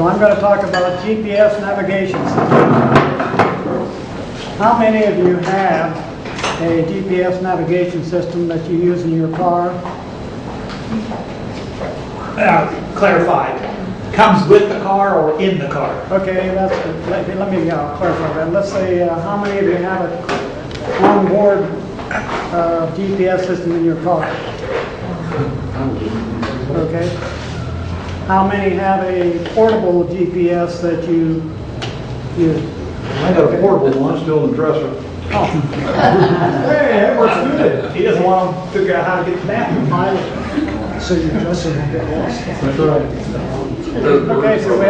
So I'm going to talk about GPS navigation system. How many of you have a GPS navigation system that you use in your car? Clarified. Comes with the car or in the car? Okay, let me clarify that. Let's say how many of you have an onboard GPS system in your car? Okay. How many have a portable GPS that you use? I got a portable one still in the dresser. Oh. Hey, that works good. He doesn't want to figure out how to get to that. So your dresser won't get lost. That's right. Okay, so we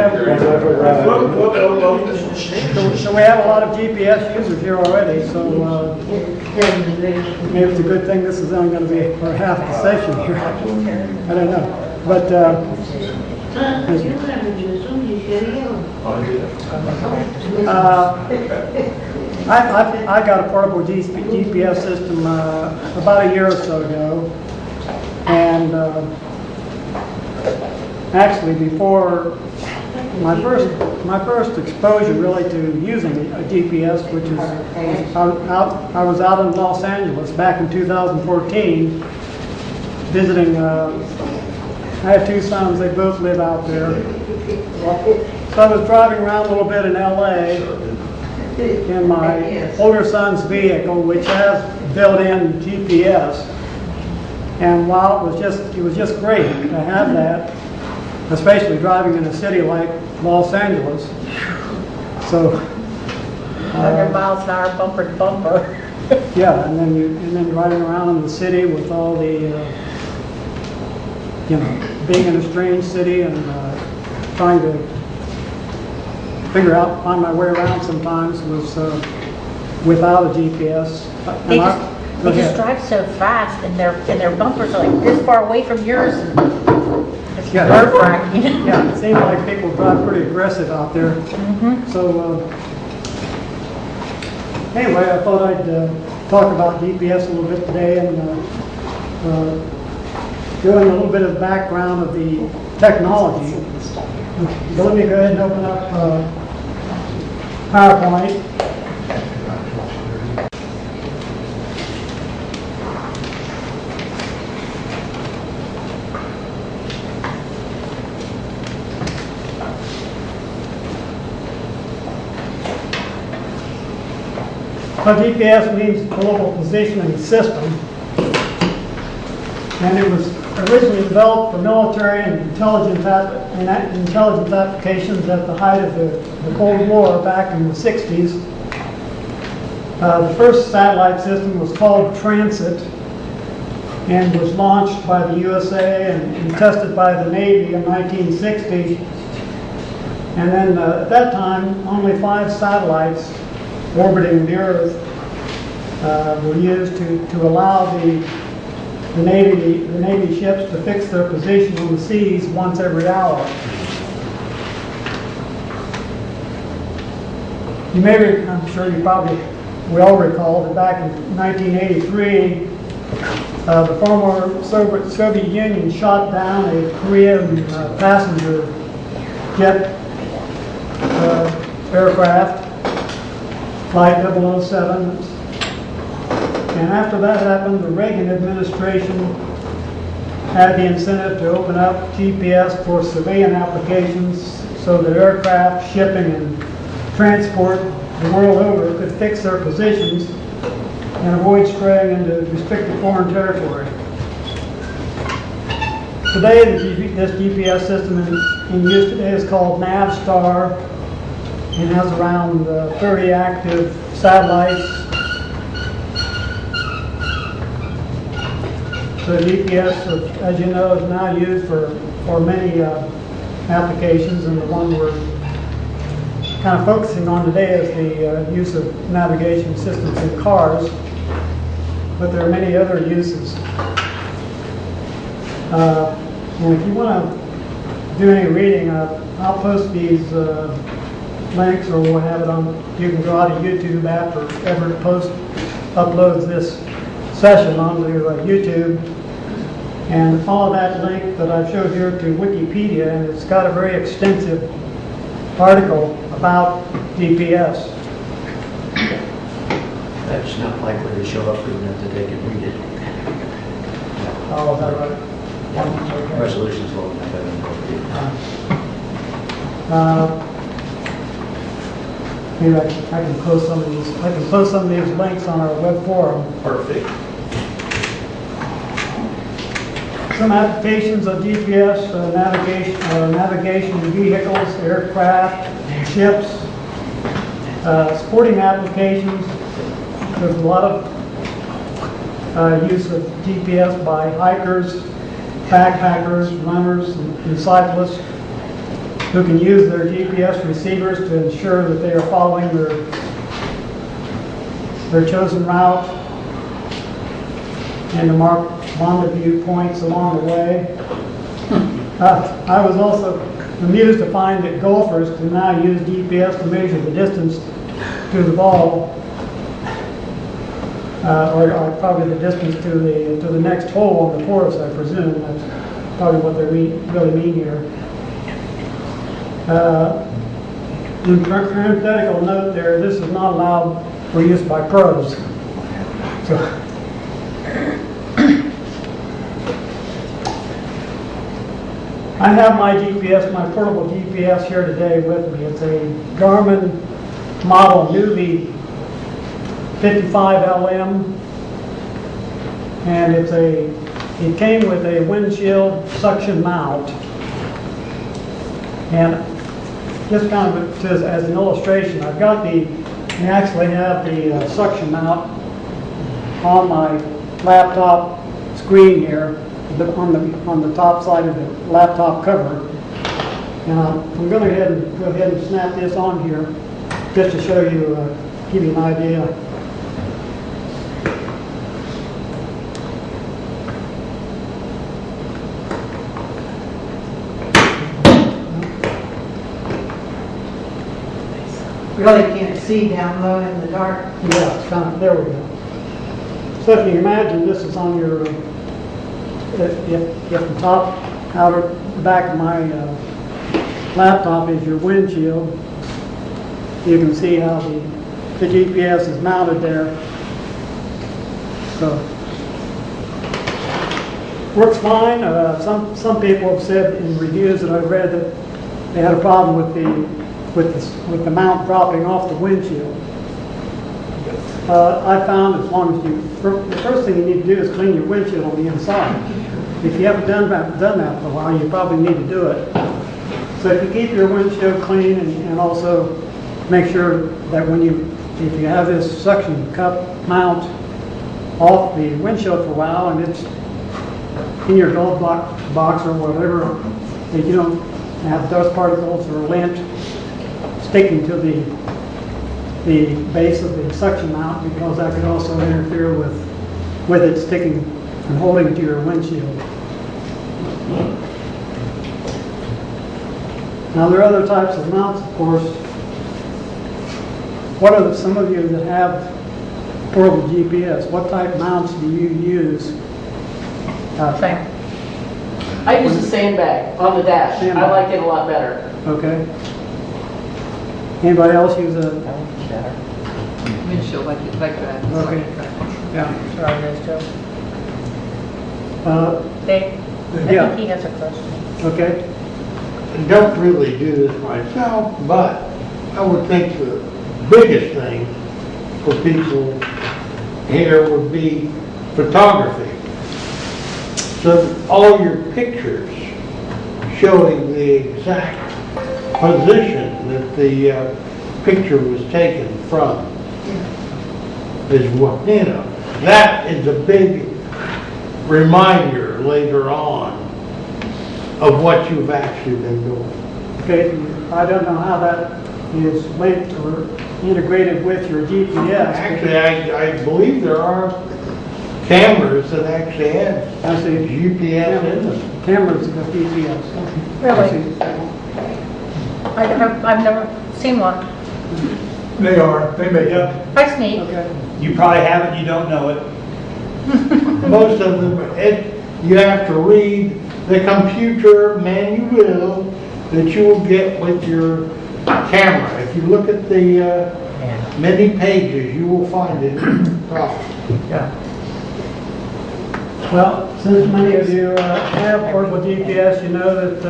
have a lot of GPS users here already, so maybe it's a good thing this is only going to be for half the session here. I don't know. But I got a portable GPS system about a year or so ago, and actually before my first exposure really to using a GPS, which is I was out in Los Angeles back in 2014 visiting. I have two sons, they both live out there. So I was driving around a little bit in LA in my older son's vehicle, which has built-in GPS. And while it was just great to have that, especially driving in a city like Los Angeles. So 100 miles an hour, bumper to bumper. yeah, and then driving around in the city with all the being in a strange city and trying to find my way around sometimes was without a GPS. They just drive so fast, and their bumpers are like this far away from yours. And it's nerve-wracking. Yeah, it seems like people drive pretty aggressive out there. So anyway, I thought I'd talk about GPS a little bit today and doing a little bit of background of the technology. So let me go ahead and open up PowerPoint. GPS means Global Positioning System, and it was originally developed for military and intelligence applications at the height of the Cold War back in the 60s. The first satellite system was called Transit and was launched by the USA and tested by the Navy in 1960. And then at that time, only 5 satellites orbiting the Earth were used to allow the Navy ships to fix their position on the seas once every hour. I'm sure we all recall that back in 1983, the former Soviet Union shot down a Korean passenger jet aircraft, Flight 007. And after that happened, the Reagan administration had the incentive to open up GPS for civilian applications so that aircraft, shipping, and transport the world over could fix their positions and avoid straying into restricted foreign territory. Today, this GPS system in use today is called Navstar and has around 30 active satellites. So GPS, as you know, is now used for many applications, and the one we're kind of focusing on today is the use of navigation systems in cars, but there are many other uses. And if you want to do any reading, I'll post these links, or we'll have it on. You can go out to YouTube after Everett uploads this session onto YouTube, and follow that link that I've showed here to Wikipedia, and it's got a very extensive article about GPS. That's not likely to show up good enough that they can read it. Oh, is that right? Okay. Resolution's low enough, I don't know. Maybe I can post some of these. I can post some of these links on our web forum. Perfect. Some applications of GPS navigation in vehicles, aircraft, ships, sporting applications. There's a lot of use of GPS by hikers, backpackers, runners, and cyclists who can use their GPS receivers to ensure that they are following their chosen route and to mark rendezvous points along the way. I was also amused to find that golfers can now use GPS to measure the distance to the ball, or probably the distance to the next hole on the course, I presume. That's probably what they really mean here. In parenthetical note there, this is not allowed for use by pros. So, I have my GPS, my portable GPS here today with me. It's a Garmin model Nuvi 55LM, and it came with a windshield suction mount. And just kind of as an illustration, I actually have the suction mount on my laptop screen here, on the top side of the laptop cover. And I'm going to go ahead and snap this on here just to show you, give you an idea. Really can't see down low in the dark. Yeah, it's kind of, there we go. So if you imagine this is on your, if the top, outer, the back of my laptop is your windshield, you can see how the GPS is mounted there. So, works fine. Some people have said in reviews that I've read that they had a problem with the mount dropping off the windshield. I found as long as the first thing you need to do is clean your windshield on the inside. If you haven't done that for a while, you probably need to do it. So if you keep your windshield clean and also make sure that if you have this suction cup mount off the windshield for a while and it's in your glove box or whatever, that you don't have dust particles or lint sticking to the base of the suction mount, because that could also interfere with it sticking and holding to your windshield. Now there are other types of mounts, of course. What are some of you that have portable GPS? What type mounts do you use? Same. I use the sandbag on the dash. Sandbag. I like it a lot better. Okay. Anybody else use a? Windshield like that. Okay. Yeah. Sorry, those two. Dave, I Yeah. think he has a question. Okay. I don't really do this myself, but I would think the biggest thing for people here would be photography. So that all your pictures showing the exact position that the picture was taken from is what, that is a big reminder later on of what you've actually been doing. Okay. I don't know how that is linked or integrated with your GPS. Actually, I believe there are cameras that actually have I see. GPS in them. Cameras with GPS. I Really? see. I've never seen one. They are, they make up. That's neat. Okay. You probably haven't, you don't know it. Most of them, you have to read the computer manual that you will get with your camera. If you look at the many pages, you will find it. Yeah. Well, since many of you have portable GPS, you know that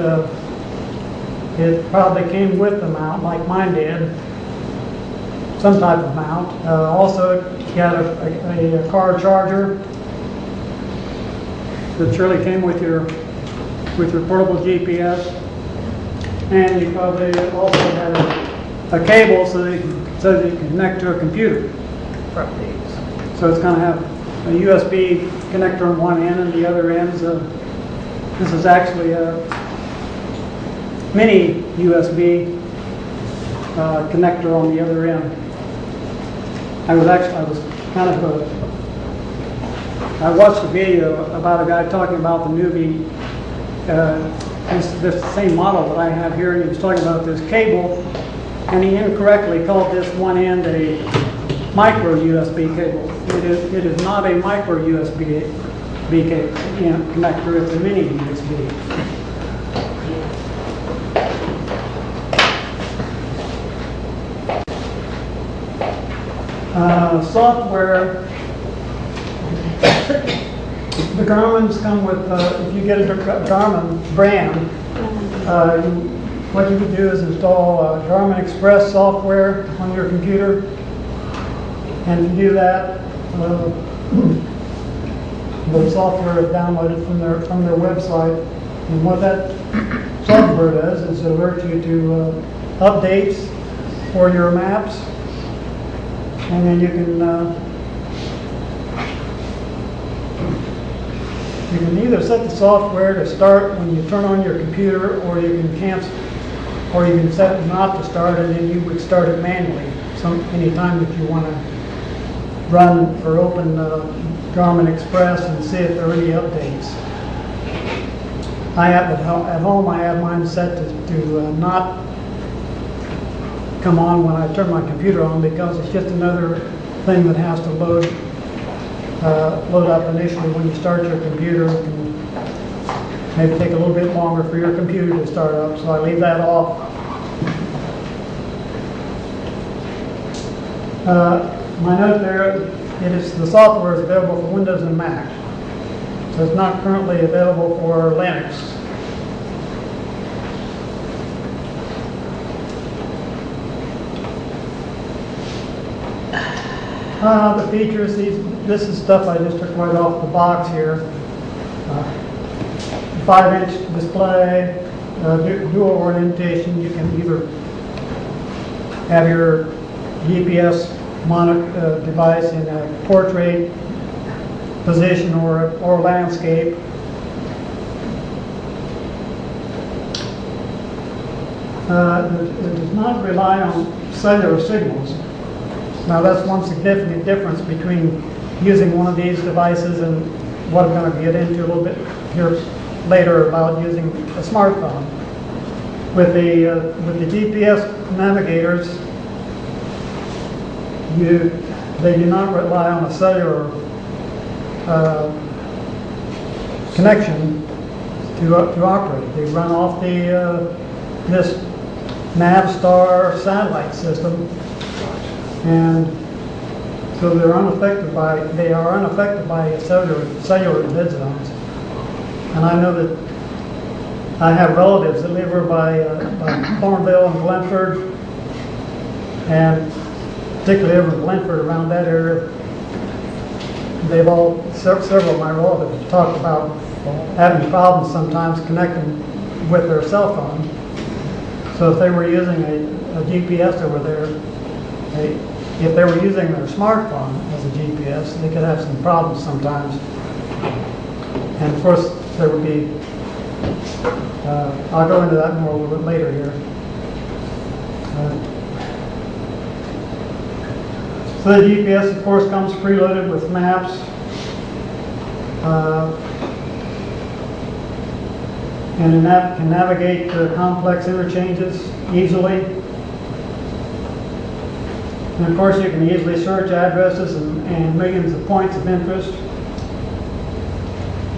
it probably came with the mount, like mine did, some type of mount. Also, it got a car charger that surely came with your portable GPS, and you probably also had a cable so that you can connect to a computer. So it's going to have a USB connector on one end, and the other end is this is actually a mini USB connector on the other end. I watched a video about a guy talking about the Nuvie, this same model that I have here, and he was talking about this cable, and he incorrectly called this one end a micro USB cable. It is not a micro USB connector, it's a mini USB. Software, the Garmin's come with, if you get a Garmin brand, what you would do is install Garmin Express software on your computer. And to do that, the software is downloaded from their website. And what that software does is alert you to updates for your maps. And then you can either set the software to start when you turn on your computer, or you can cancel, or you can set it not to start, and then you would start it manually. Anytime that you want to run or open Garmin Express and see if there are any updates. At home I have mine set to not come on when I turn my computer on, because it's just another thing that has to load up initially when you start your computer. It can maybe take a little bit longer for your computer to start up, so I leave that off. My note there, the software is available for Windows and Mac, so it's not currently available for Linux. The features, this is stuff I just took right off the box here. 5-inch display, dual orientation. You can either have your GPS device in a portrait position or landscape. It does not rely on cellular signals. Now that's one significant difference between using one of these devices and what I'm going to get into a little bit here later about using a smartphone. With the GPS navigators, they do not rely on a cellular connection to operate. They run off this Navstar satellite system. And so they are unaffected by cellular dead zones. And I know that I have relatives that live over by Thornville and Glenford, and particularly over in Glenford, around that area. They've several of my relatives have talked about having problems sometimes connecting with their cell phone. So if they were using a GPS over there, if they were using their smartphone as a GPS, they could have some problems sometimes. And of course, there would be, I'll go into that more a little bit later here. So the GPS, of course, comes preloaded with maps. And can navigate complex interchanges easily. And of course, you can easily search addresses and millions of points of interest.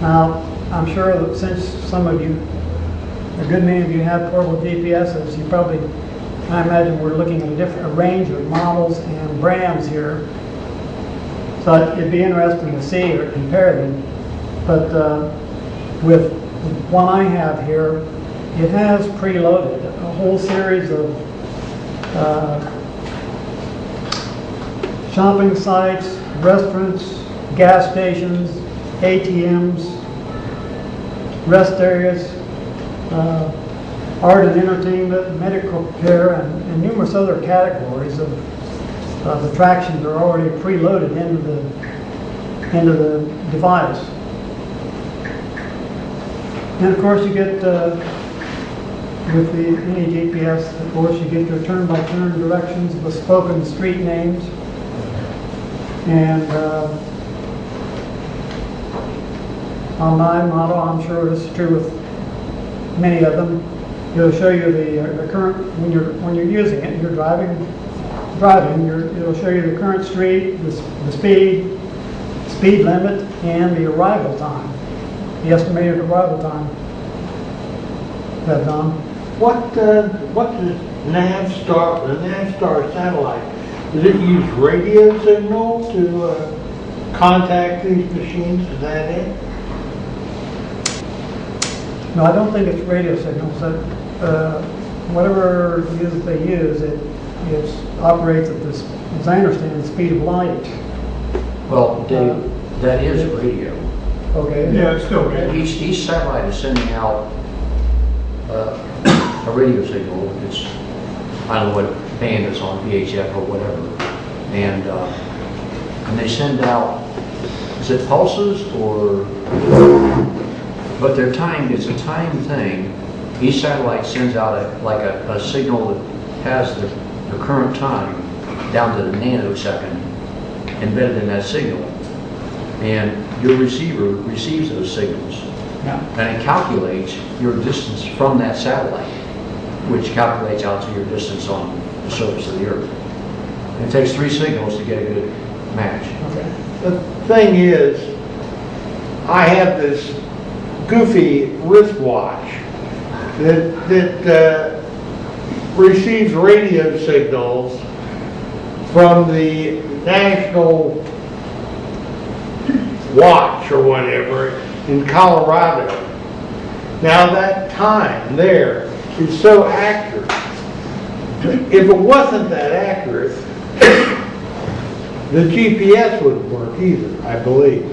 Now, I'm sure that since some of you, a good many of you have portable GPSs, you probably I imagine we're looking at a range of models and brands here. So it'd be interesting to see or compare them. But with one I have here, it has preloaded a whole series of shopping sites, restaurants, gas stations, ATMs, rest areas, art and entertainment, medical care, and numerous other categories of attractions are already preloaded into the device. And of course, you get with any GPS, of course, you get your turn-by-turn directions, bespoken street names, and on my model, I'm sure this is true with many of them. It'll show you the current when you're using it. You're driving. It'll show you the current street, the speed limit, and the arrival time, the estimated arrival time. That Don? What does Navstar, the Navstar satellite, does it use radio signal to contact these machines? Is that it? No, I don't think it's radio signals. Whatever they use, it operates at this, as I understand, the speed of light. Well, Dave, that is radio. Okay. Yeah, it's still radio. Each satellite is sending out a radio signal. It's, I don't know what band it's on, VHF or whatever. And they send out, is it pulses or, but they're timed, it's a timed thing. Each satellite sends out a signal that has the current time down to the nanosecond embedded in that signal. And your receiver receives those signals. Yeah. And it calculates your distance from that satellite, which calculates out to your distance on the surface of the Earth. And it takes 3 signals to get a good match. Okay. The thing is, I have this goofy wristwatch that receives radio signals from the National Watch or whatever in Colorado. Now that time there is so accurate. If it wasn't that accurate, the GPS wouldn't work either, I believe.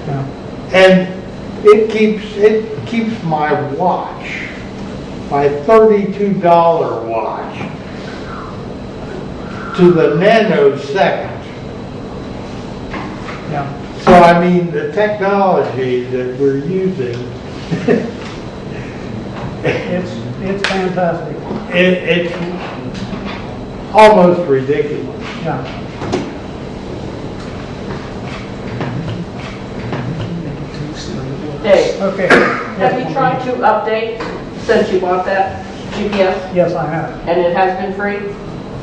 Yeah. And it keeps my watch, my $32 watch, to the nanosecond. Yeah. So I mean, the technology that we're using, It's fantastic. it's almost ridiculous. Yeah. Dave, Okay. have you tried to update since you bought that GPS Yes, I have. and it has been free?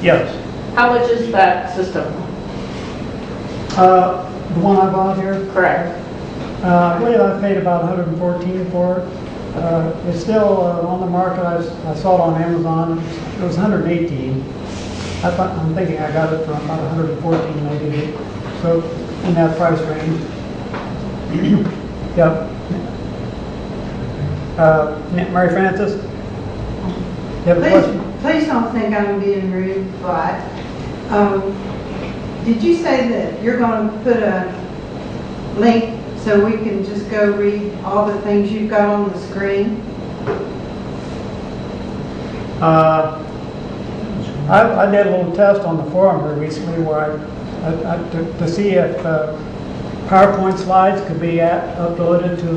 Yes. How much is that system? The one I bought here, Correct. I believe I paid about $114 for it. It's still on the market. I saw it on Amazon. It was $118. I'm thinking I got it for about $114 maybe. So in that price range. Yep. Mary Frances, you have a question? Please don't think I'm being rude, but did you say that you're going to put a link so we can just go read all the things you've got on the screen? I did a little test on the forum here recently where to see if PowerPoint slides could be uploaded to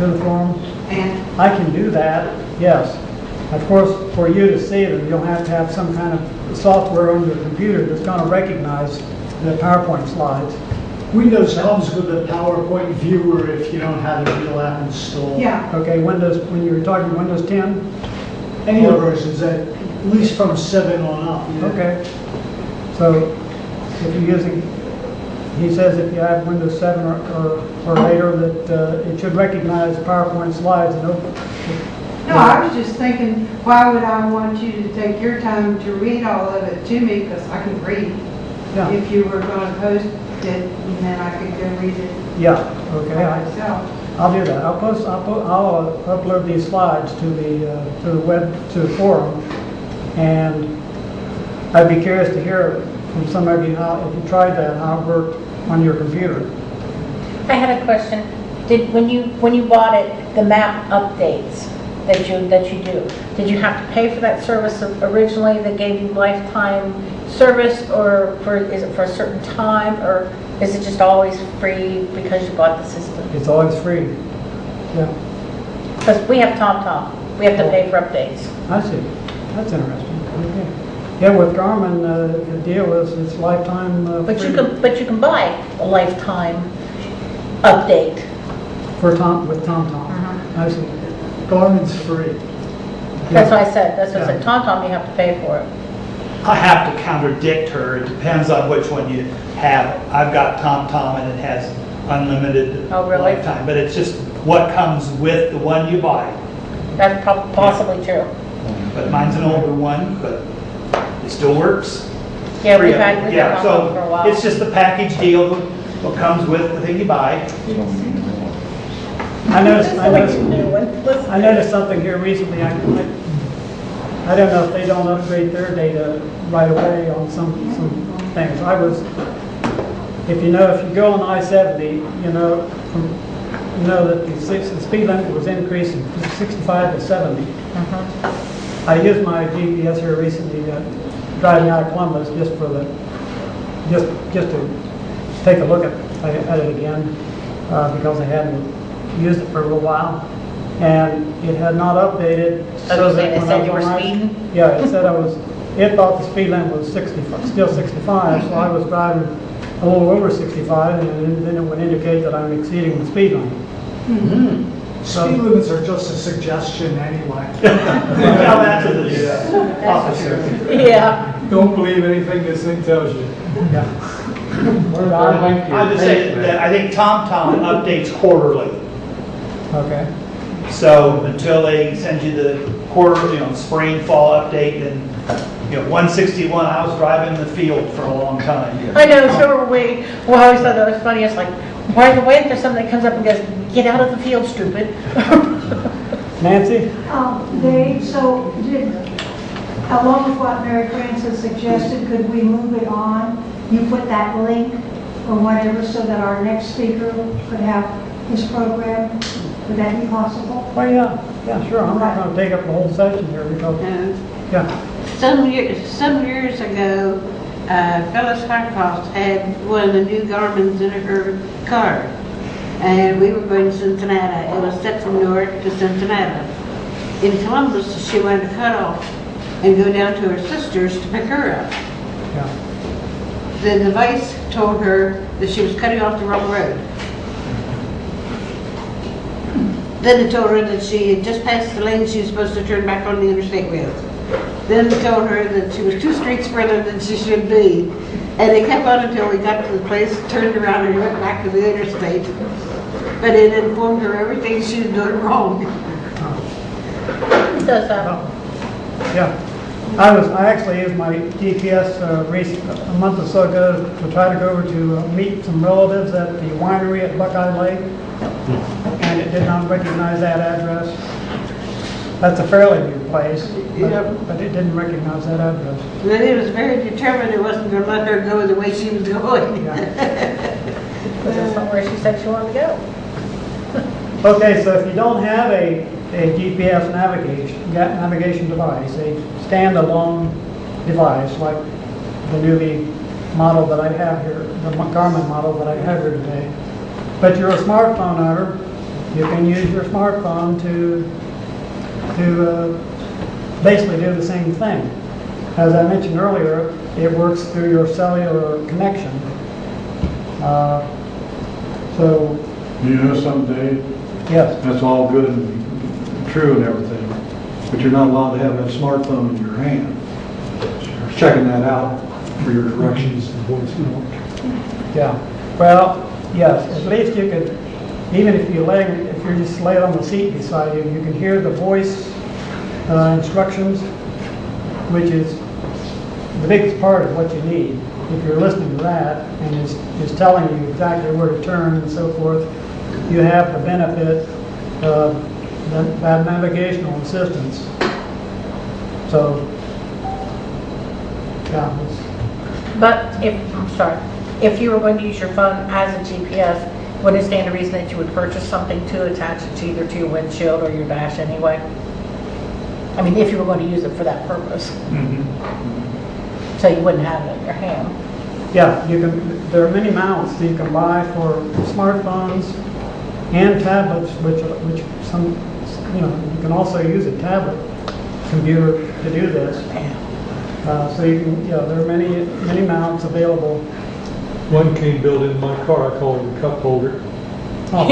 the forum. And I can do that, yes. Of course, for you to see them, you'll have to have some kind of software on your computer that's going to recognize the PowerPoint slides. Windows comes with a PowerPoint viewer if you don't have a real app installed. yeah, Okay, Windows, when you were talking Windows 10? Any of the versions, at least from 7 on up. yeah. Okay. So if you're using, he says if you have Windows 7 or later that it should recognize PowerPoint slides and open. no, No, I was just thinking, why would I want you to take your time to read all of it to me, because I can read. Yeah, If you were gonna post it, and then I could go read it yeah, okay, by myself. I'll do that. I'll upload these slides to the web, to the forum, and I'd be curious to hear from some of you how, if you tried that, how it worked on your computer. I had a question. When you bought it, the map updates that you do, did you have to pay for that service originally that gave you lifetime service, or is it for a certain time, or is it just always free because you bought the system? It's always free. Yeah, Because we have TomTom. We have to pay for updates. I see. That's interesting. Okay. Yeah, with Garmin, the deal is it's lifetime But free you can buy a lifetime update. with TomTom. I see. Garmin's free. That's what I said. That's what I Yeah. said. TomTom, you have to pay for it. I have to contradict her. It depends on which one you have. I've got TomTom and it has unlimited Oh, really? lifetime, but it's just what comes with the one you buy. That's possibly true. But mine's an older one, but it still works. Yeah, Free we've of- had Yeah, TomTom for a while. so it's just the package deal, what comes with the thing you buy. I noticed New one. Listen. I noticed something here recently. I don't know if they don't upgrade their data right away on some things. If you go on I-70, you know that the speed limit was increased from 65 to 70. I used my GPS here recently, driving out of Columbus, just to take a look at it again, because I hadn't used it for a little while, and it had not updated. Oh, you saying it when said I you were was on speeding? Yeah, it said it thought the speed limit was 65, still 65, so I was driving a little over 65, and then it would indicate that I'm exceeding the speed limit. Speed limits are just a suggestion anyway. Tell that to the officer. Yeah. Don't believe anything this thing tells you. Yeah. I just say that I think TomTom updates quarterly. Okay. So until they send you the spring, fall update, then, 161, I was driving the field for a long time. I know, so are we. Well, I always thought that was funny. It's like, why are you waiting for something that comes up and goes, get out of the field, stupid. Nancy? Along with what Mary Frances suggested, could we move it on? You put that link or whatever so that our next speaker could have his program? Would that be possible? Well, yeah, sure. I'm not going to take up the whole session here because, yeah. Some years ago, Phyllis Harthoff had one of the new Garmins in her car, and we were going to Cincinnati. It was set from Newark to Cincinnati. In Columbus, she wanted to cut off and go down to her sister's to pick her up. Yeah. The device told her that she was cutting off the wrong road. Then it told her that she had just passed the lane she was supposed to turn back on the interstate with. Then it told her that she was 2 streets further than she should be. And it kept on until we got to the place, turned around and went back to the interstate. But it informed her everything she was doing wrong. It does that. Yeah. I actually used my GPS a month or so ago to try to go over to meet some relatives at the winery at Buckeye Lake, and it did not recognize that address. That's a fairly new place, but it didn't recognize that address. But it was very determined it wasn't going to let her go the way she was going. Because that's not where she said she wanted to go. Okay, so if you don't have a GPS navigation device, a standalone device like the newly model that I have here, the Garmin model that I have here today, but you're a smartphone owner, you can use your smartphone to basically do the same thing. As I mentioned earlier, it works through your cellular connection. So, You know something, Dave? yes. That's all good and true and everything, but you're not allowed to have that smartphone in your hand. Checking that out for your directions. Yeah, well, yes, at least you could, even if you're just lay it on the seat beside you, you can hear the voice instructions, which is the biggest part of what you need. If you're listening to that and is telling you exactly where to turn and so forth, you have the benefit of that navigational assistance. So, yeah. But if you were going to use your phone as a GPS, would it stand to reason that you would purchase something to attach it to either to your windshield or your dash anyway? I mean, if you were going to use it for that purpose. So you wouldn't have it in your hand. Yeah, you can. There are many mounts that you can buy for smartphones and tablets, which some, you can also use a tablet computer to do this. So you can, there are many mounts available. One came built in my car, I call it a cup holder. Oh.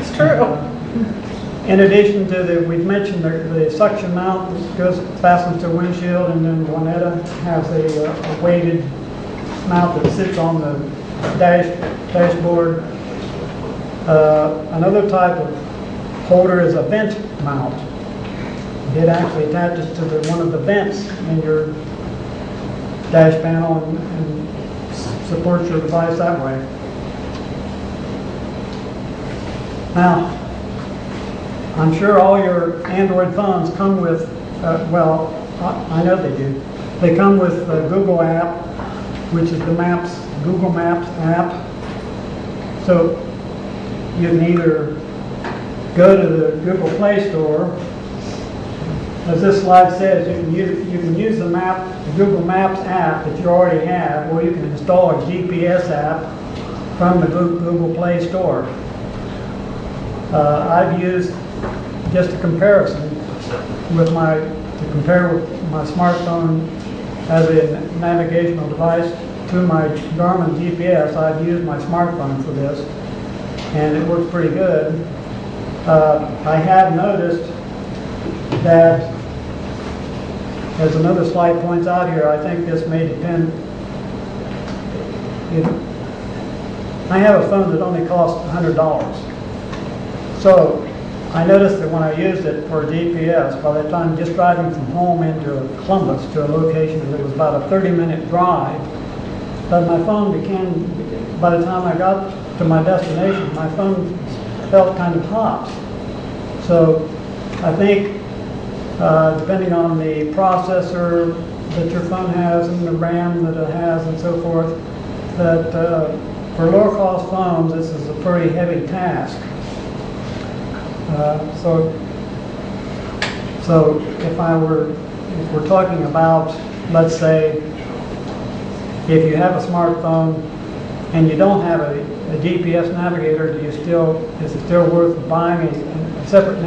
It's true. In addition to we've mentioned the suction mount that fastens to windshield, and then Juanetta has a weighted mount that sits on the dashboard. Another type of holder is a vent mount. It actually attaches to one of the vents in your dash panel and supports your device that way. Now, I'm sure all your Android phones come with, I know they do. They come with the Google app, which is the Google Maps app. So you can either go to the Google Play Store. As this slide says, you can use the Google Maps app that you already have, or you can install a GPS app from the Google Play Store. I've used just a comparison to compare with my smartphone as a navigational device to my Garmin GPS. I've used my smartphone for this, and it works pretty good. I have noticed that, as another slide points out here, I think this may depend. I have a phone that only costs $100. So I noticed that when I used it for GPS, by the time just driving from home into Columbus to a location that was about a 30-minute drive, but my phone by the time I got to my destination, my phone felt kind of hot. So I think depending on the processor that your phone has and the RAM that it has and so forth, that for lower cost phones, this is a pretty heavy task. So if we're talking about, let's say, if you have a smartphone and you don't have a GPS navigator, is it still worth buying a separate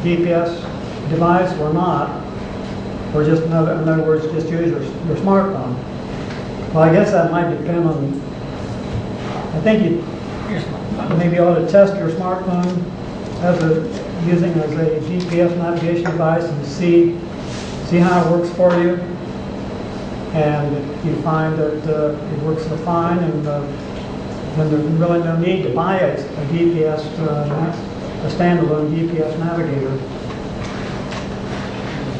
GPS device or not? Or just, in other words, just use your smartphone? Well, I guess that might depend on, I think you maybe ought to test your smartphone using as a GPS navigation device and see how it works for you. And if you find that it works fine, and then there's really no need to buy a standalone GPS navigator.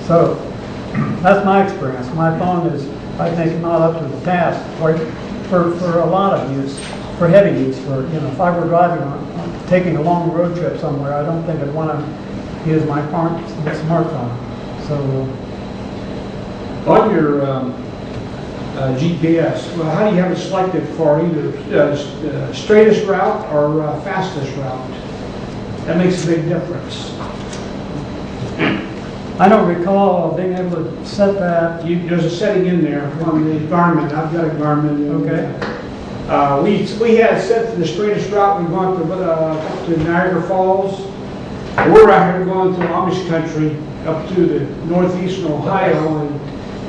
So that's my experience. My phone is, I think, not up to the task for a lot of use, for heavy use. If I were taking a long road trip somewhere, I don't think I'd want to use my smartphone. So on your GPS, well, how do you have it selected for either straightest route or fastest route? That makes a big difference. I don't recall being able to set that. There's a setting in there on the Garmin. I've got a Garmin. Okay. We had it set to the straightest route. We've gone up to Niagara Falls. We're out here going through Amish country up to the northeastern Ohio, and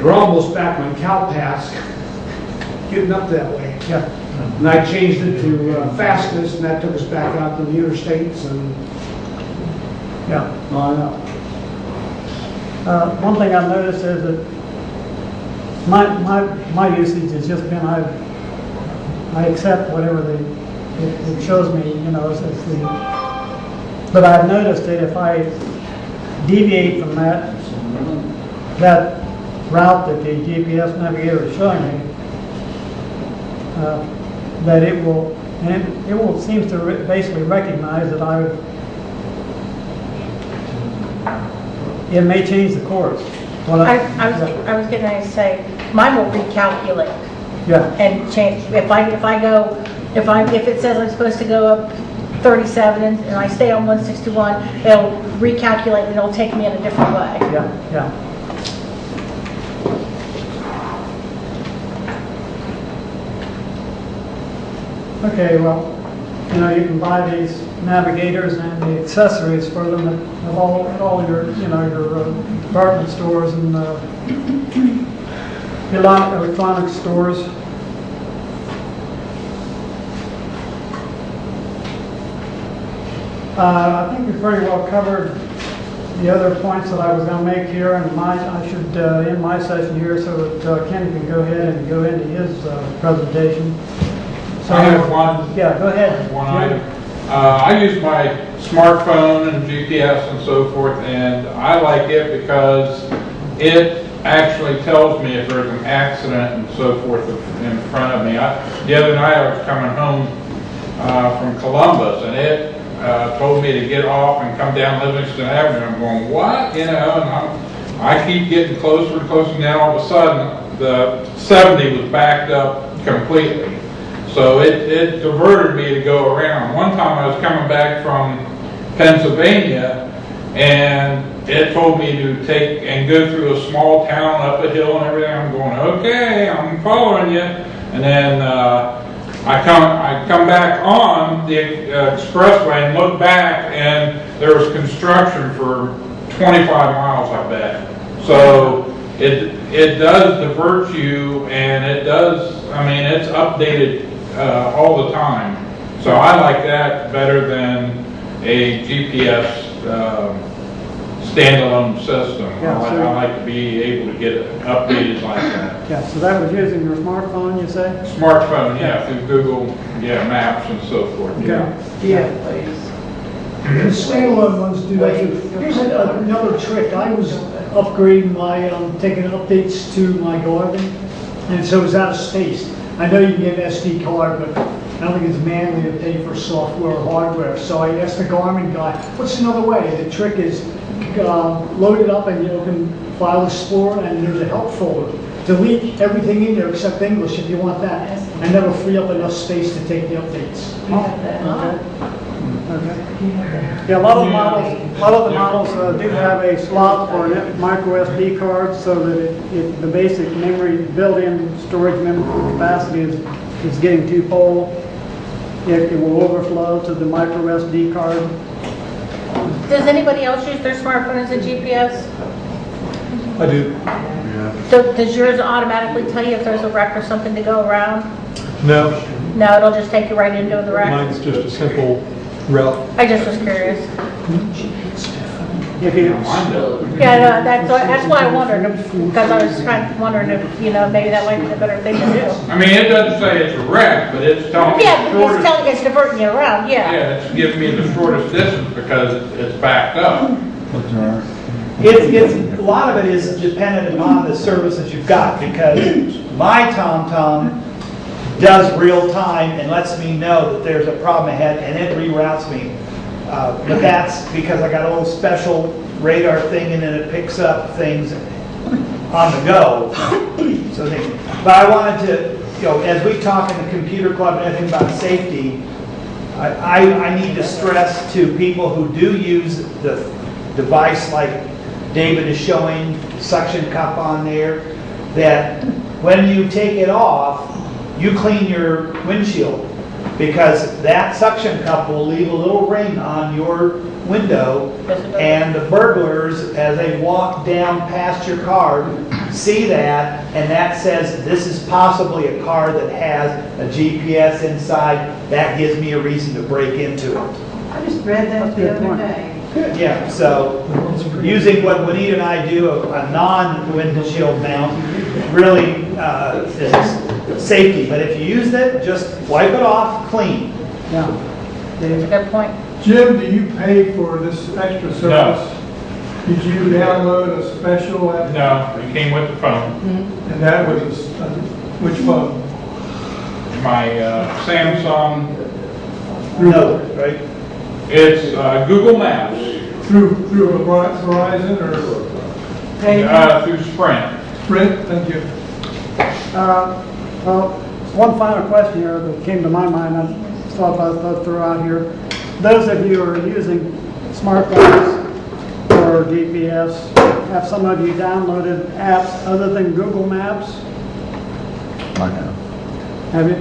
we're almost back on Cow Pass, getting up that way. Yeah. And I changed it to fastest, and that took us back out to the interstates and on up. One thing I've noticed is that my usage has just been I accept whatever it shows me, as But I've noticed that if I deviate from that route that the GPS navigator is showing me, that it will seems to basically recognize that it may change the course. Well, I was getting ready to say, mine will recalculate yeah. and change. If it says I'm supposed to go up 37 and I stay on 161, it'll recalculate and it'll take me in a different way. Yeah, yeah. Okay, well, you know, you can buy these navigators and the accessories for them at all your, you know, your department stores and electronic stores. I think we pretty well covered the other points that I was going to make here, and I should end my session here so that Ken can go ahead and go into his presentation. So, I have one. Yeah, go ahead. One item. I use my smartphone and GPS and so forth, and I like it because it actually tells me if there's an accident and so forth in front of me. The other night I was coming home from Columbus, and it told me to get off and come down Livingston Avenue. I'm going, what? You know, and I keep getting closer and closer, and then all of a sudden the 70 was backed up completely. So it diverted me to go around. One time I was coming back from Pennsylvania, and it told me to take and go through a small town up a hill and everything. I'm going, okay, I'm following you. And then I come back on the expressway and look back, and there was construction for 25 miles, I bet. So it does divert you, and it does, I mean, it's updated all the time. So I like that better than a GPS standalone system. Yeah, I like to be able to get it updated like that. Yeah, so that was using your smartphone, you say? Smartphone, yeah, through Google, Maps and so forth. Okay. The standalone ones do that too. Here's another trick. I was upgrading my, taking updates to my Garmin, and so it was out of space. I know you can get an SD card, but I don't think it's manly to pay for software or hardware. So I asked the Garmin guy, what's another way? The trick is load it up and you open File Explorer, and there's a help folder. Delete everything in there except English if you want that. And that'll free up enough space to take the updates. Okay. Yeah, a lot of the models do have a slot for a micro SD card, so that the basic memory, built-in storage memory capacity is getting too full. It will overflow to the micro SD card. Does anybody else use their smartphone as a GPS? I do. So does yours automatically tell you if there's a wreck or something to go around? No, No, it'll just take you right into the wreck? mine's just a simple route. I just was curious. If you, Yeah, no, that's why I wondered, because I was kind of wondering if, you know, maybe that might be the better thing to do. I mean, it doesn't say it's a wreck, but it's telling me Yeah, the it's shortest. telling, it's diverting you around, yeah. Yeah, it's giving me the shortest distance because it's backed up. It's a lot of it is dependent upon the service that you've got, because my TomTom does real time and lets me know that there's a problem ahead, and it reroutes me. But that's because I got a little special radar thing, and then it picks up things on the go. So, but I wanted to, you know, as we talk in the computer club and everything about safety, I need to stress to people who do use the device like David is showing, suction cup on there, that when you take it off, you clean your windshield, because that suction cup will leave a little ring on your window, and the burglars, as they walk down past your car, see that, and that says this is possibly a car that has a GPS inside. That gives me a reason to break into it. I just read that the other day. Yeah, so using what Juanita and I do, a non-windshield mount, really is safety. But if you use it, just wipe it off clean. yeah. That's a good point. Jim, do you pay for this extra service? Did you download a special app? No, it came with the phone. And that was, which phone? My Samsung, No, right? it's Google Maps Through Verizon or through Sprint. Sprint? Thank you. Well, one final question here that came to my mind, I thought I'd throw out here. Those of you who are using smartphones or GPS, have some of you downloaded apps other than Google Maps? I have. Have you?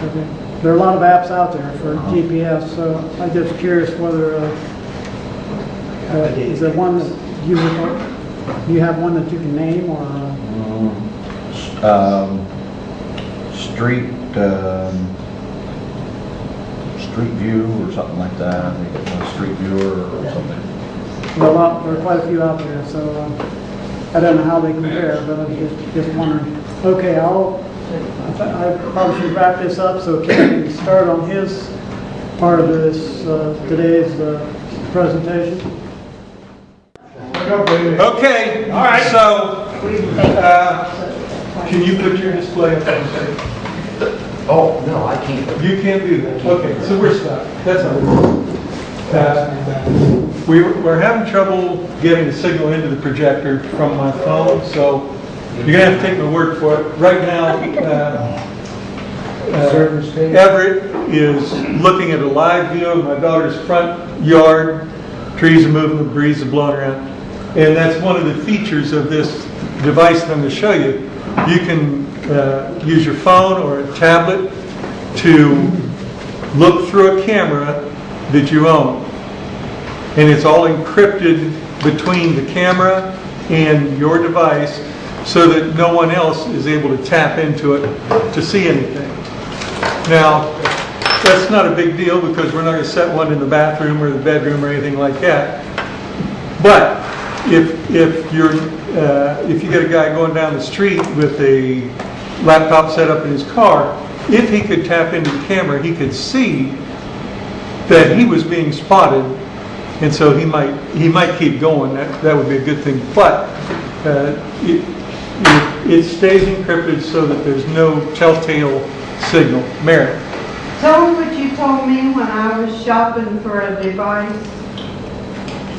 Okay. There are a lot of apps out there for GPS, so I'm just curious whether, is there one that you have one that you can name or? Street View or something like that. I think it's a Street Viewer or something. There are quite a few out there, so I don't know how they compare, but I'm just wondering. Okay, I probably should wrap this up so Ken can start on his part of this today's presentation. Okay, all right, so can you put your display up on the stage? Oh, no, I can't. You can't do that. Okay, so we're stuck. That's all. We're having trouble getting the signal into the projector from my phone, so you're going to have to take my word for it. Right now, Everett is looking at a live view of my daughter's front yard. Trees are moving, the breeze is blowing around. And that's one of the features of this device that I'm going to show you. You can use your phone or a tablet to look through a camera that you own. And it's all encrypted between the camera and your device so that no one else is able to tap into it to see anything. Now, that's not a big deal because we're not going to set one in the bathroom or the bedroom or anything like that. But if you get a guy going down the street with a laptop set up in his car, if he could tap into the camera, he could see that he was being spotted, and so he might keep going. That would be a good thing. But it stays encrypted so that there's no telltale signal. Mary. Tell me what you told me when I was shopping for a device.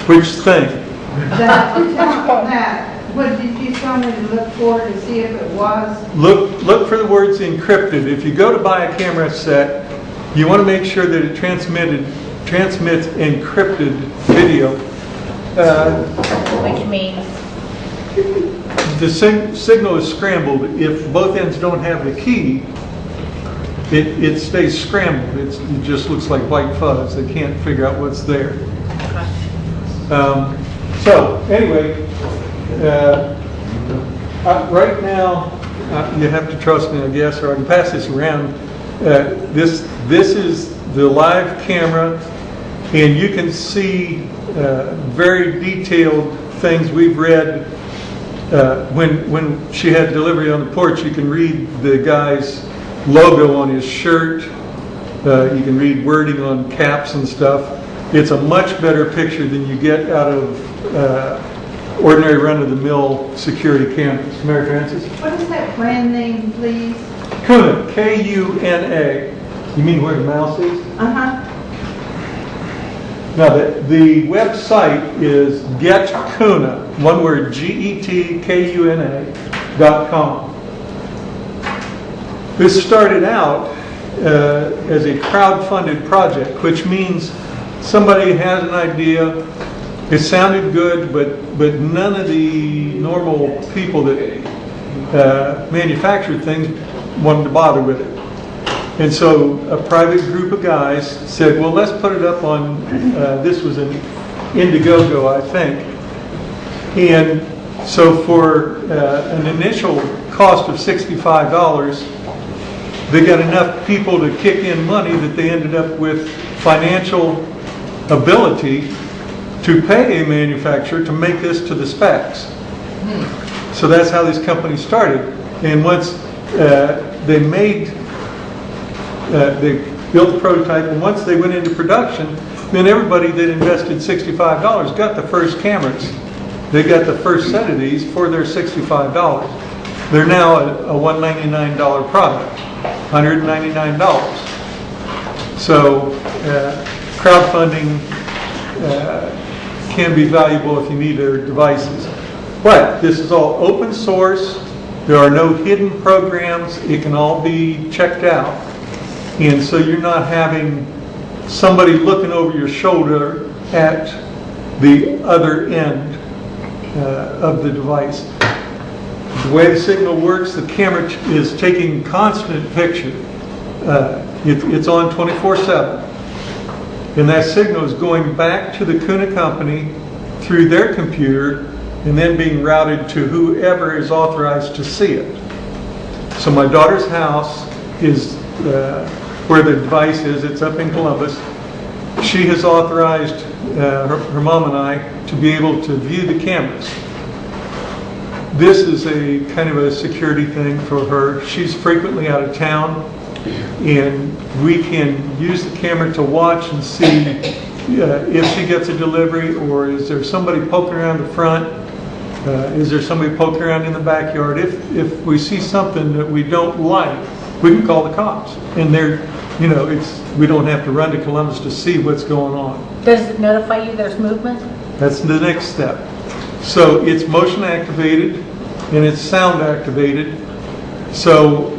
Which thing? What did you tell me to look for to see if it was? Look for the words encrypted. If you go to buy a camera set, you want to make sure that it transmits encrypted video. Which means? The signal is scrambled. If both ends don't have the key, it stays scrambled. It just looks like white fuzz. They can't figure out what's there. So anyway, right now you have to trust me, I guess, or I can pass this around. This is the live camera, and you can see very detailed things we've read. When she had delivery on the porch, you can read the guy's logo on his shirt. You can read wording on caps and stuff. It's a much better picture than you get out of ordinary run-of-the-mill security cameras. Mary Frances? What is that brand name, please? Kuna, K-U-N-A. You mean where the mouse is? Uh-huh. Now, the website is GetKuna, one word, GETKUNA.com. This started out as a crowd-funded project, which means somebody has an idea, it sounded good, but none of the normal people that manufacture things wanted to bother with it. And so a private group of guys said, well, let's put it up on, this was an Indiegogo, I think. And so for an initial cost of $65, they got enough people to kick in money that they ended up with financial ability to pay a manufacturer to make this to the specs. So that's how this company started. And once they built the prototype, and once they went into production, then everybody that invested $65 got the first cameras. They got the first set of these for their $65. They're now a $199 product, $199. So crowdfunding can be valuable if you need their devices. But this is all open source. There are no hidden programs. It can all be checked out. And so you're not having somebody looking over your shoulder at the other end of the device. The way the signal works, the camera is taking constant picture. It's on 24/7. And that signal is going back to the Kuna company through their computer and then being routed to whoever is authorized to see it. So my daughter's house is where the device is. It's up in Columbus. She has authorized her mom and I to be able to view the cameras. This is a kind of a security thing for her. She's frequently out of town, and we can use the camera to watch and see if she gets a delivery, or is there somebody poking around the front, is there somebody poking around in the backyard. If we see something that we don't like, we can call the cops, and we don't have to run to Columbus to see what's going on. Does it notify you there's movement? That's the next step. So it's motion activated and it's sound activated. So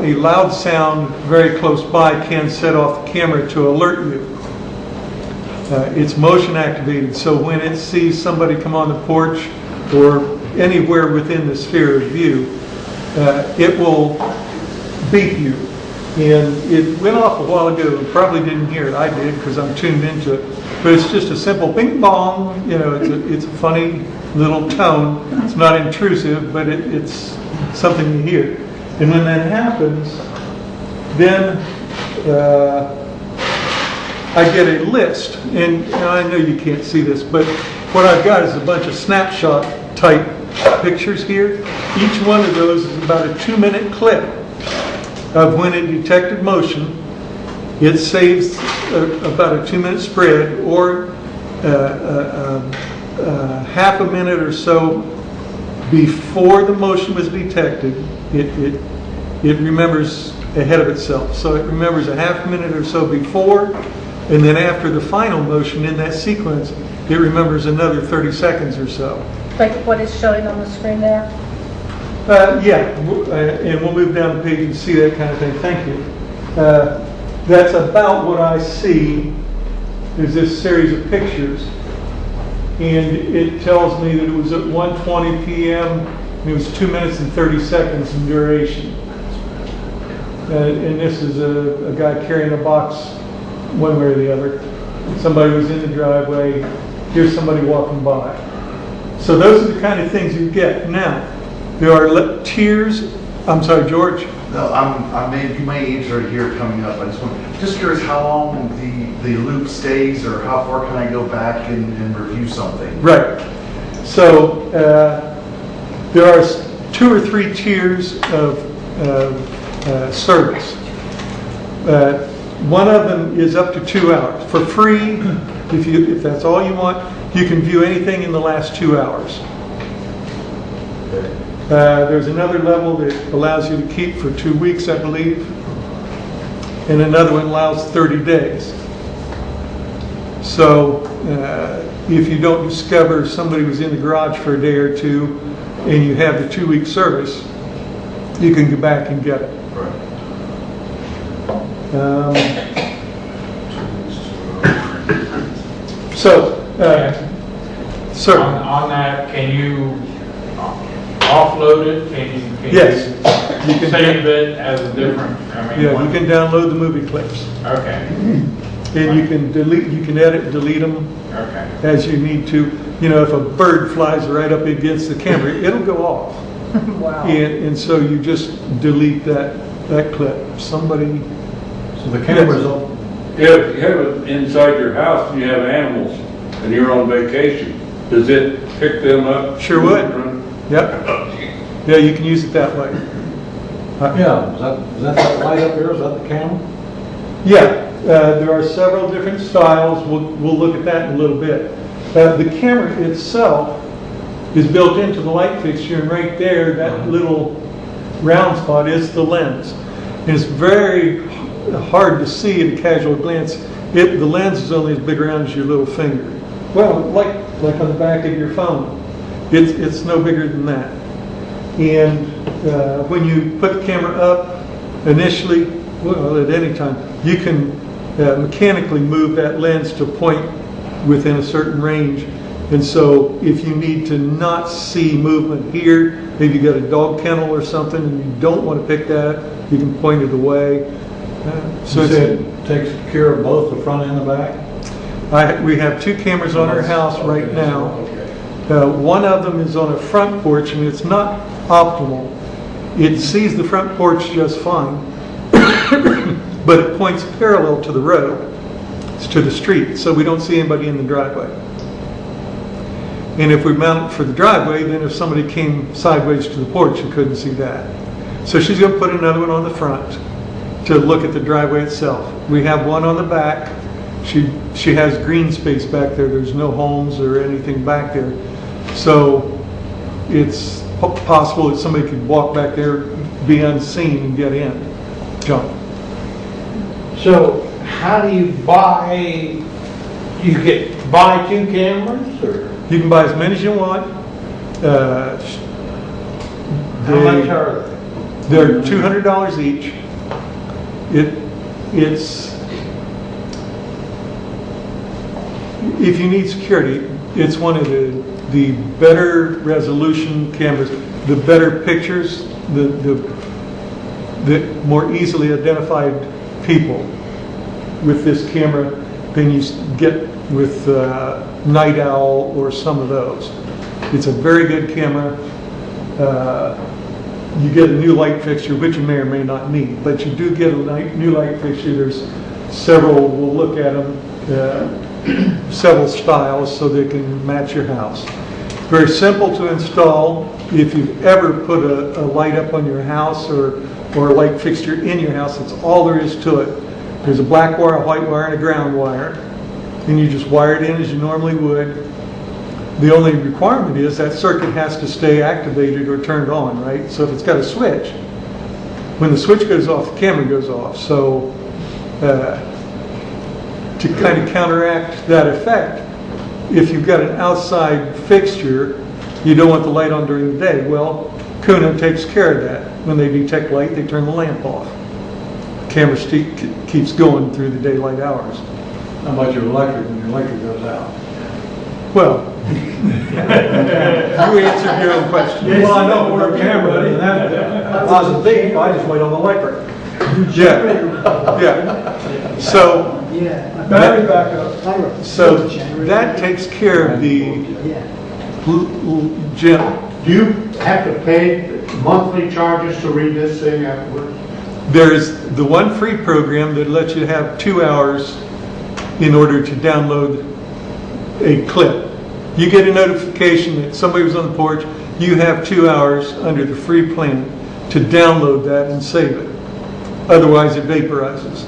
a loud sound very close by can set off the camera to alert you. It's motion activated, so when it sees somebody come on the porch or anywhere within the sphere of view, it will beep you. And it went off a while ago. You probably didn't hear it. I did because I'm tuned into it. But it's just a simple bing bong. It's a funny little tone. It's not intrusive, but it's something you hear. And when that happens, then I get a list. And I know you can't see this, but what I've got is a bunch of snapshot type pictures here. Each one of those is about a 2-minute clip of when it detected motion. It saves about a 2-minute spread, or half a minute or so before the motion was detected. It remembers ahead of itself. So it remembers a half minute or so before, and then after the final motion in that sequence, it remembers another 30 seconds or so. Like what is showing on the screen there? And we'll move down the page and see that kind of thing. Thank you. That's about what I see, is this series of pictures. And it tells me that it was at 1:20 p.m. and it was 2 minutes and 30 seconds in duration. And this is a guy carrying a box one way or the other. Somebody was in the driveway. Here's somebody walking by. So those are the kind of things you get. Now, there are tiers. I'm sorry, George. No, you may answer it here coming up. Just curious how long the loop stays, or how far can I go back and review something? Right. So there are 2 or 3 tiers of service. One of them is up to 2 hours for free. If that's all you want, you can view anything in the last 2 hours. There's another level that allows you to keep for 2 weeks, I believe, and another one allows 30 days. So if you don't discover somebody was in the garage for a day or two and you have the 2-week service, you can go back and get it. Sir. On that, can you offload it? Can Yes. you save it as a different? You can download the movie clips. Okay. And you can edit, delete them as you need to. If a bird flies right up against the camera, it'll go off. Wow. And so you just delete that clip. Somebody. So the camera's on. Yeah, if you have it inside your house and you have animals and you're on vacation, does it pick them up? Sure would. Yep. Yeah, you can use it that way. Yeah, is that light up there? Is that the camera? Yeah, there are several different styles. We'll look at that in a little bit. The camera itself is built into the light fixture, and right there, that little round spot is the lens. And it's very hard to see at a casual glance. The lens is only as big around as your little finger. Well, like on the back of your phone. It's no bigger than that. And when you put the camera up initially, well, at any time, you can mechanically move that lens to point within a certain range. And so if you need to not see movement here, maybe you got a dog kennel or something and you don't want to pick that, you can point it away. So it takes care of both the front and the back? We have two cameras on our house right now. One of them is on a front porch, and it's not optimal. It sees the front porch just fine, but it points parallel to the road. It's to the street, so we don't see anybody in the driveway. And if we mount it for the driveway, then if somebody came sideways to the porch, you couldn't see that. So she's going to put another one on the front to look at the driveway itself. We have one on the back. She has green space back there. There's no homes or anything back there. So it's possible that somebody could walk back there, be unseen, and get in. John. So how do you buy, buy two cameras, or? You can buy as many as you want. How much are they? They're $200 each. It's if you need security, it's one of the better resolution cameras, the better pictures, the more easily identified people with this camera than you get with Night Owl or some of those. It's a very good camera. You get a new light fixture, which you may or may not need, but you do get a new light fixture. There's several, we'll look at them, several styles so they can match your house. Very simple to install. If you've ever put a light up on your house or a light fixture in your house, that's all there is to it. There's a black wire, a white wire, and a ground wire. And you just wire it in as you normally would. The only requirement is that circuit has to stay activated or turned on, right? So if it's got a switch, when the switch goes off, the camera goes off. So to kind of counteract that effect, if you've got an outside fixture, you don't want the light on during the day. Well, Kuna takes care of that. When they detect light, they turn the lamp off. The camera keeps going through the daylight hours. How about your electric when your electric goes out? Well, you answered your own question. Well, I know, we're a camera, and that, if I was a thief, I just wait on the electric. Yeah. So, battery backup. So that takes care of the gym. Do you have to pay monthly charges to read this thing afterwards? There's the one free program that lets you have 2 hours in order to download a clip. You get a notification that somebody was on the porch. You have 2 hours under the free plan to download that and save it. Otherwise, it vaporizes.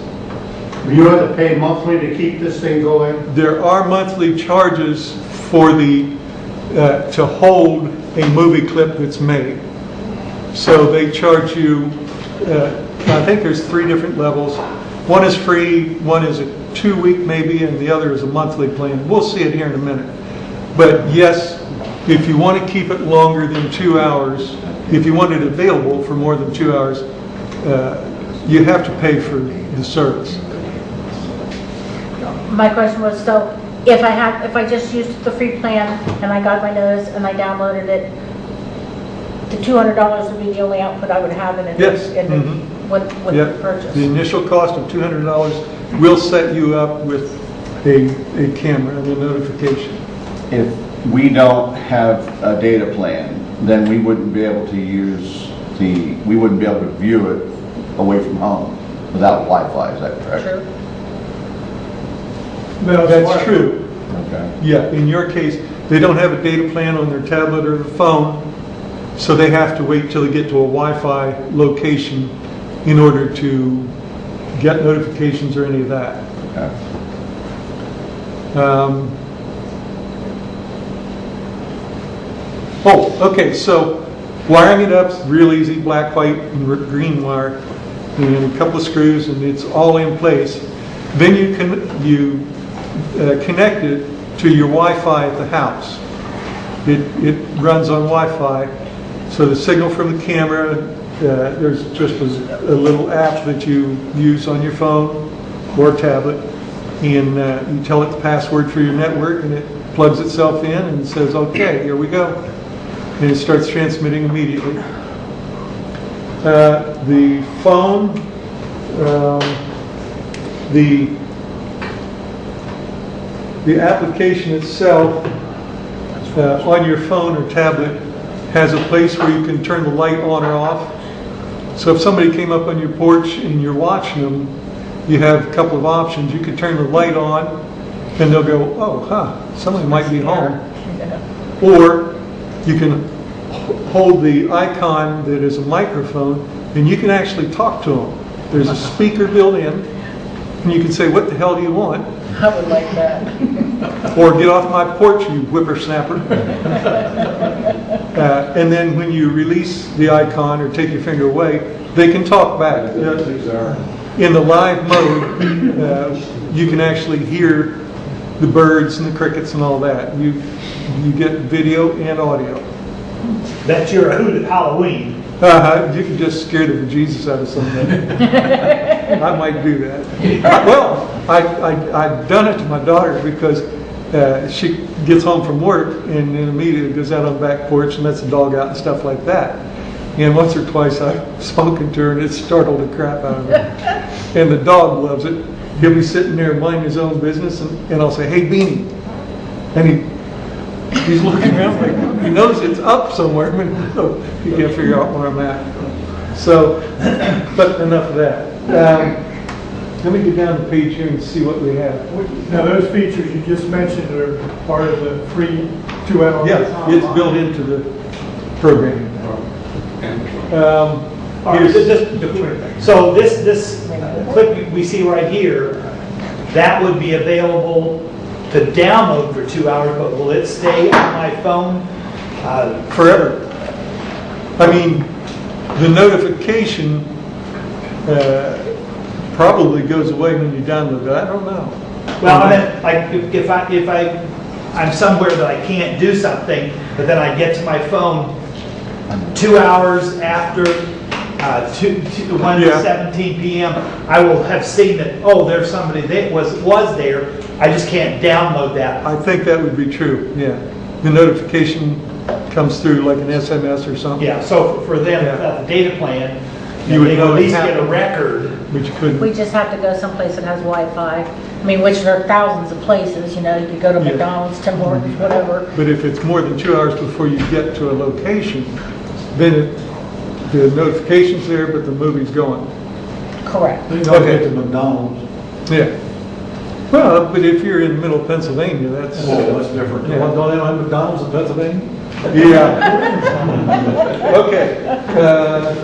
You have to pay monthly to keep this thing going? There are monthly charges for to hold a movie clip that's made. So they charge you, I think there's 3 different levels. One is free, one is a 2-week maybe, and the other is a monthly plan. We'll see it here in a minute. But yes, if you want to keep it longer than 2 hours, if you want it available for more than 2 hours, you have to pay for the service. My question was, so if I just used the free plan and I got my notice and I downloaded it, the $200 would be the only output I would have in it. Yes. With the purchase. The initial cost of $200 will set you up with a camera and a notification. If we don't have a data plan, then we wouldn't be able to we wouldn't be able to view it away from home without Wi-Fi, is that correct? True. Well, that's true. Okay. Yeah, in your case, they don't have a data plan on their tablet or the phone, so they have to wait till they get to a Wi-Fi location in order to get notifications or any of that. Okay, so wiring it up's real easy, black, white, and green wire, and a couple of screws, and it's all in place. Then you connect it to your Wi-Fi at the house. It runs on Wi-Fi, so the signal from the camera, there's just a little app that you use on your phone or tablet, and you tell it the password for your network, and it plugs itself in and says, okay, here we go. And it starts transmitting immediately. The phone, the application itself on your phone or tablet has a place where you can turn the light on or off. So if somebody came up on your porch and you're watching them, you have a couple of options. You can turn the light on and they'll go, oh, somebody might be home. Or you can hold the icon that is a microphone and you can actually talk to them. There's a speaker built in and you can say, what the hell do you want? I would like that. Or get off my porch, you whippersnapper. And then when you release the icon or take your finger away, they can talk back. In the live mode, you can actually hear the birds and the crickets and all that. You get video and audio. That's your hoot at Halloween. You can just scare the bejesus out of somebody. I might do that. Well, I've done it to my daughter because she gets home from work and then immediately goes out on the back porch and lets the dog out and stuff like that. And once or twice I've spoken to her and it startled the crap out of her. And the dog loves it. He'll be sitting there minding his own business and I'll say, hey, Beanie. And he's looking around like, he knows it's up somewhere, but he can't figure out where I'm at. So, but enough of that. Let me get down the page here and see what we have. Now, those features you just mentioned are part of the free 2-hour. Yeah, it's built into the programming. So this clip we see right here, that would be available to download for 2 hours, but will it stay on my phone? Forever. I mean, the notification probably goes away when you download it. I don't know. Well, I mean, like if I'm somewhere that I can't do something, but then I get to my phone 2 hours after 1 to 17 p.m., I will have seen that, oh, there's somebody that was there. I just can't download that. I think that would be true, yeah. The notification comes through like an SMS or something. Yeah, so for them, the data plan, you would at least get a record. But you couldn't. We just have to go someplace that has Wi-Fi. I mean, which there are thousands of places, you know, you could go to McDonald's, Tim Hortons, whatever. But if it's more than 2 hours before you get to a location, then the notification's there, but the movie's going. Correct. You don't get to McDonald's. Yeah. Well, but if you're in middle Pennsylvania, that's different. Yeah. Don't they have McDonald's in Pennsylvania? Yeah. Okay.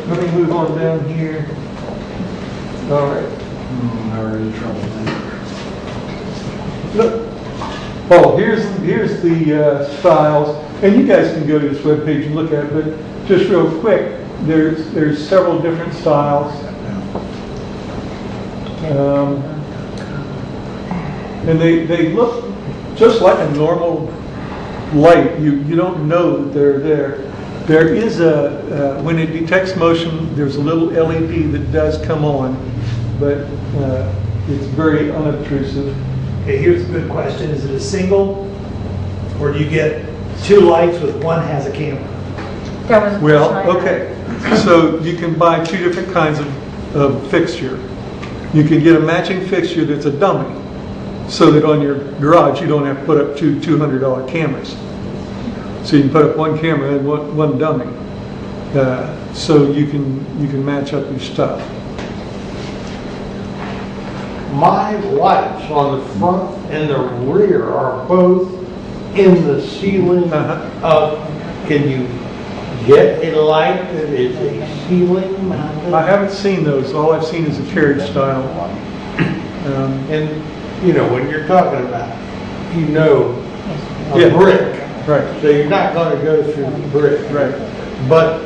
Let me move on down here. All right. We're in trouble Look. Oh, here's the styles, and you guys can go to this webpage and look at it. But just real quick, there's several different styles. And they look just like a normal light. You don't know that they're there. There is when it detects motion, there's a little LED that does come on, but it's very unobtrusive. Okay, here's a good question. Is it a single, or do you get two lights with one has a camera? Well, okay. So you can buy two different kinds of fixture. You can get a matching fixture that's a dummy, so that on your garage you don't have to put up two $200 cameras. So you can put up one camera and one dummy, so you can match up your stuff. My lights on the front and the rear are both in the ceiling. Can you get a light that is a ceiling mounted? I haven't seen those, all I've seen is a carriage style. And, you know, when you're talking about, you know, a Yeah. brick. Right. So you're not gonna go through the brick. Right. But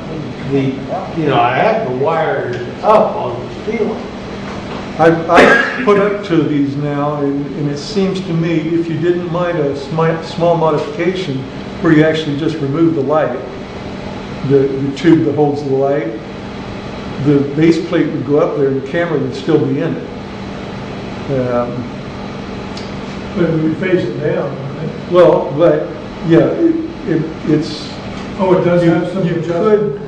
the, you know, I have the wires up on the ceiling. I've put up to these now, and it seems to me, if you didn't mind a small modification where you actually just remove the light, the tube that holds the light, the base plate would go up there and the camera would still be in it. But we phase it down, right? Well, but, yeah, it's... Oh, it does have some You adjustment? could,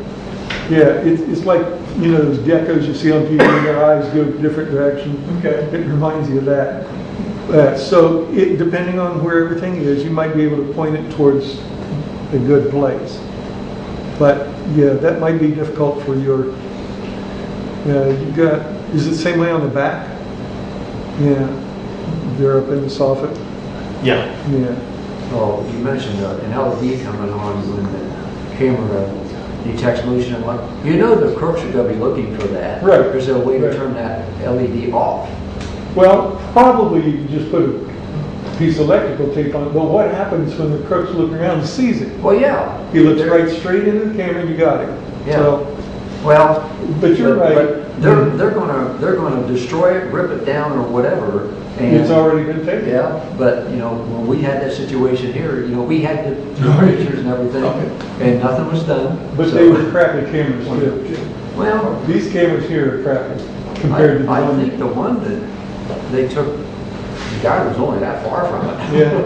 yeah, it's like, you know, those geckos you see on TV, their eyes go different directions. Okay. It reminds you of that. So depending on where everything is, you might be able to point it towards a good place. But, yeah, that might be difficult for your, you got, is it the same way on the back? Yeah, they're up in the soffit. Yeah. Yeah. Well, you mentioned an LED coming on when the camera detects motion and light. You know the crooks are going to be looking for that. Right. Is there a way to Right. turn that LED off? Well, probably you can just put a piece of electrical tape on it, but what happens when the crook's looking around and sees it? Well, yeah. He looks right straight into the camera and you got him. Yeah. So, Well, but you're right. they're gonna destroy it, rip it down or whatever. And It's already been taken. yeah, but you know, when we had that situation here, you know, we had the pictures and everything, and nothing was done. But so- they were crappy cameras too. Well, These cameras here are crappy compared to the I one. think the one that they took, the guy was only that far from it. Yeah,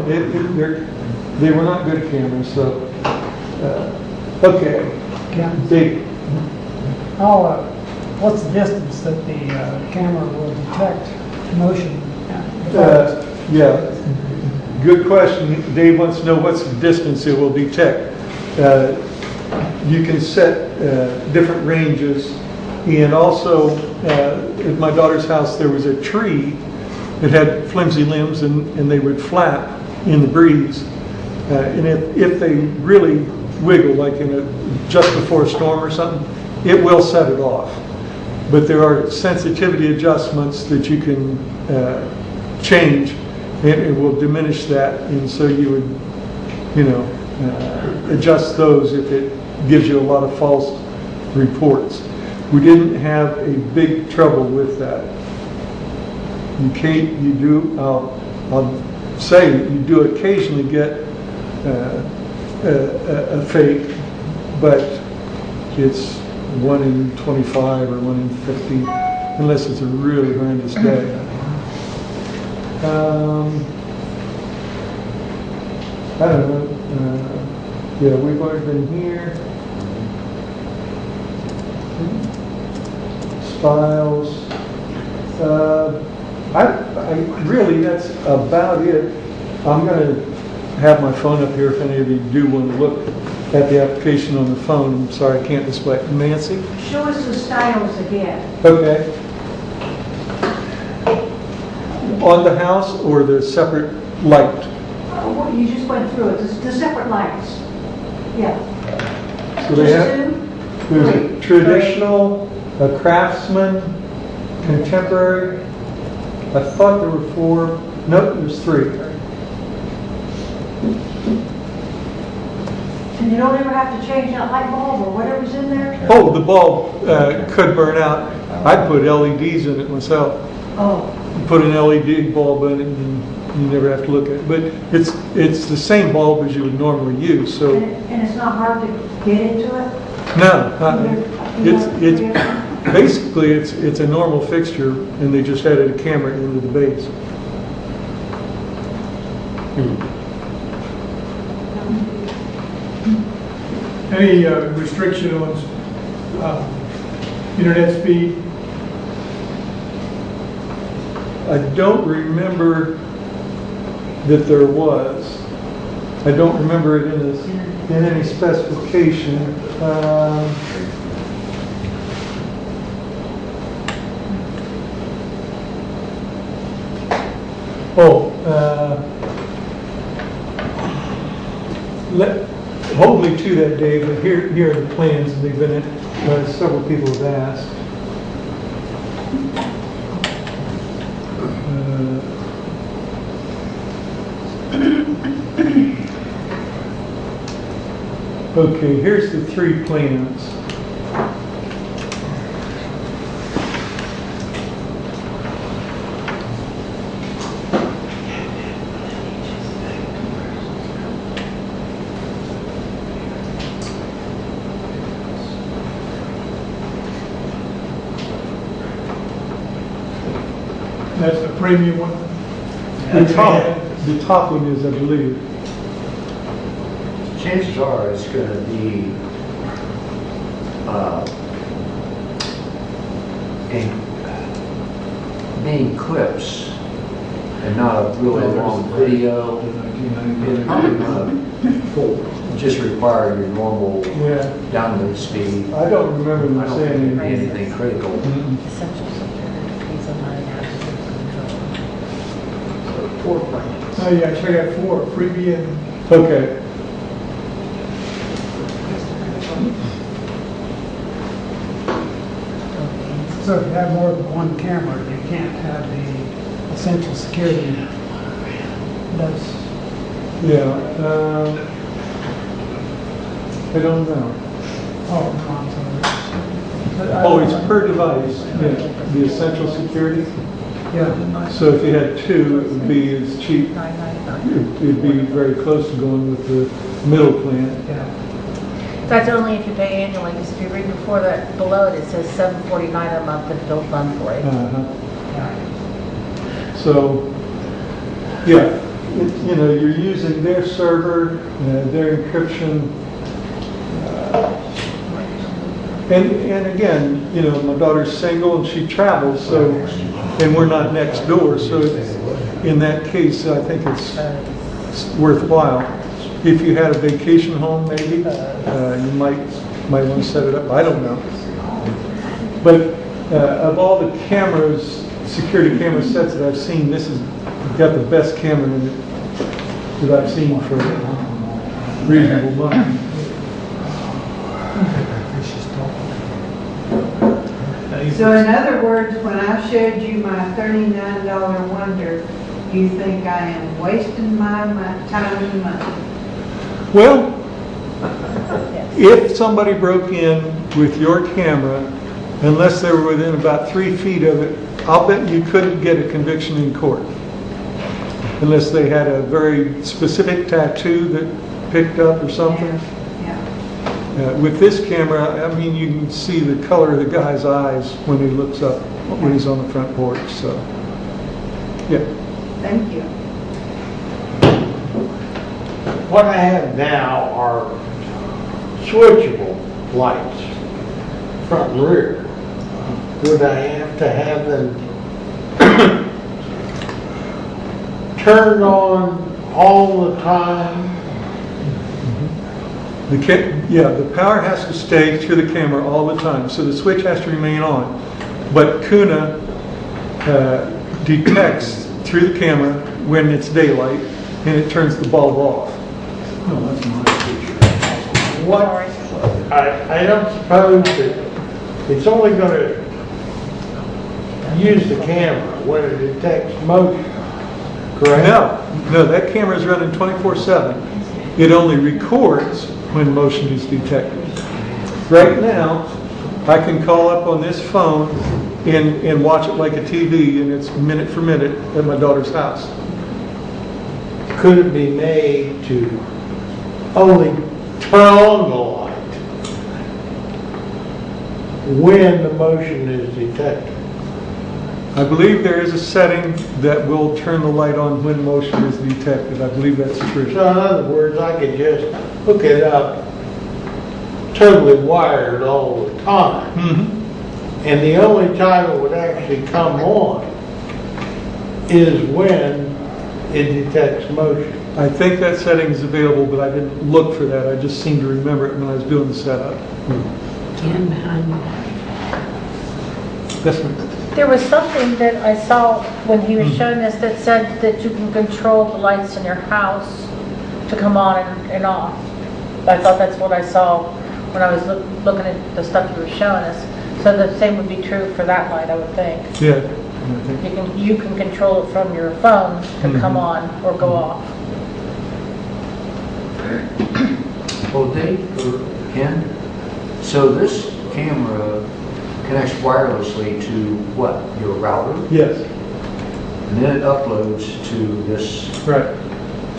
they were not good cameras, so, okay. They, What's the distance that the camera will detect motion? yeah, good question. Dave wants to know what's the distance it will detect. You can set different ranges, and also at my daughter's house there was a tree that had flimsy limbs and they would flap in the breeze. And if they really wiggle, like just before a storm or something, it will set it off. But there are sensitivity adjustments that you can change, and it will diminish that. And so you would, you know, adjust those if it gives you a lot of false reports. We didn't have a big trouble with that. I'll say you do occasionally get a fake, but it's 1 in 25 or 1 in 50, unless it's a really horrendous day. I don't know. Yeah, we've already been here. Styles. I really, that's about it. I'm going to have my phone up here if any of you do want to look at the application on the phone. I'm sorry, I can't display it. Nancy? Show us the styles again. Okay. On the house or the separate light? What you just went through it, the separate lights. Yeah. So they have, Just there's two? a traditional, a craftsman, contemporary. I thought there were 4. Nope, there's 3. And you don't ever have to change that light bulb or whatever's in there? Oh, the bulb could burn out. I put LEDs in it myself. Oh. Put an LED bulb in it and you never have to look at it. But it's the same bulb as you would normally use, so. And it's not hard to get into it? No, it's basically it's a normal fixture and they just added a camera into the base. Any restriction on internet speed? I don't remember that there was. I don't remember it in any specification. hold me to that, Dave, but here are the plans, and they've been, several people have asked. Okay, here's the 3 plans. That's the premium one? The top one is, I believe. Chances are it's going to be being clips and not a really long video. It's probably going to just require your normal download speed. I don't remember them I don't saying think it'd be anything critical. Essential security fees on my Oh, yeah, so I got 4, freebie and Okay. So if you have more than one camera, you can't have the essential security. That's, Yeah. I don't know. oh, no, I'm sorry. Oh, it's per device, the essential security. Yeah. So if you had 2, it would be as cheap. It'd be very close to going with the middle plan. Yeah. That's only if you pay annually, because if you read before that, below it, it says $749 a month to build fund for it. So, yeah, you're using their server, their encryption. And again, my daughter's single and she travels, so, and we're not next door, so in that case, I think it's worthwhile. If you had a vacation home, maybe, you might want to set it up. I don't know. But of all the cameras, security camera sets that I've seen, this has got the best camera in it that I've seen for reasonable money. So in other words, when I showed you my $39 wonder, you think I am wasting my time and money? Well, if somebody broke in with your camera, unless they were within about 3 feet of it, I'll bet you couldn't get a conviction in court. Unless they had a very specific tattoo that picked up or something. With this camera, I mean, you can see the color of the guy's eyes when he looks up, when he's on the front porch, so, yeah. Thank you. What I have now are switchable lights, front and rear. Would I have to have them turned on all the time? The power has to stay to the camera all the time, so the switch has to remain on. But Kuna detects through the camera when it's daylight, and it turns the bulb off. No, that's my feature. What? I don't suppose that it's only going to use the camera when it detects motion, correct? No, that camera is running 24/7. It only records when motion is detected. Right now, I can call up on this phone and watch it like a TV, and it's minute for minute at my daughter's house. Could it be made to only turn on the light when the motion is detected? I believe there is a setting that will turn the light on when motion is detected. I believe that's true. So in other words, I could just hook it up totally wired all the time. Mm-hmm. And the only time it would actually come on is when it detects motion. I think that setting is available, but I didn't look for that. I just seemed to remember it when I was doing the setup. Stand behind me. That's right. There was something that I saw when he was showing us that said that you can control the lights in your house to come on and off. I thought that's what I saw when I was looking at the stuff you were showing us. So the same would be true for that light, I would think. Yeah. You can control it from your phone to come on or go off. Well, Dave, or Ken, so this camera connects wirelessly to what, your router? Yes. And then it uploads to this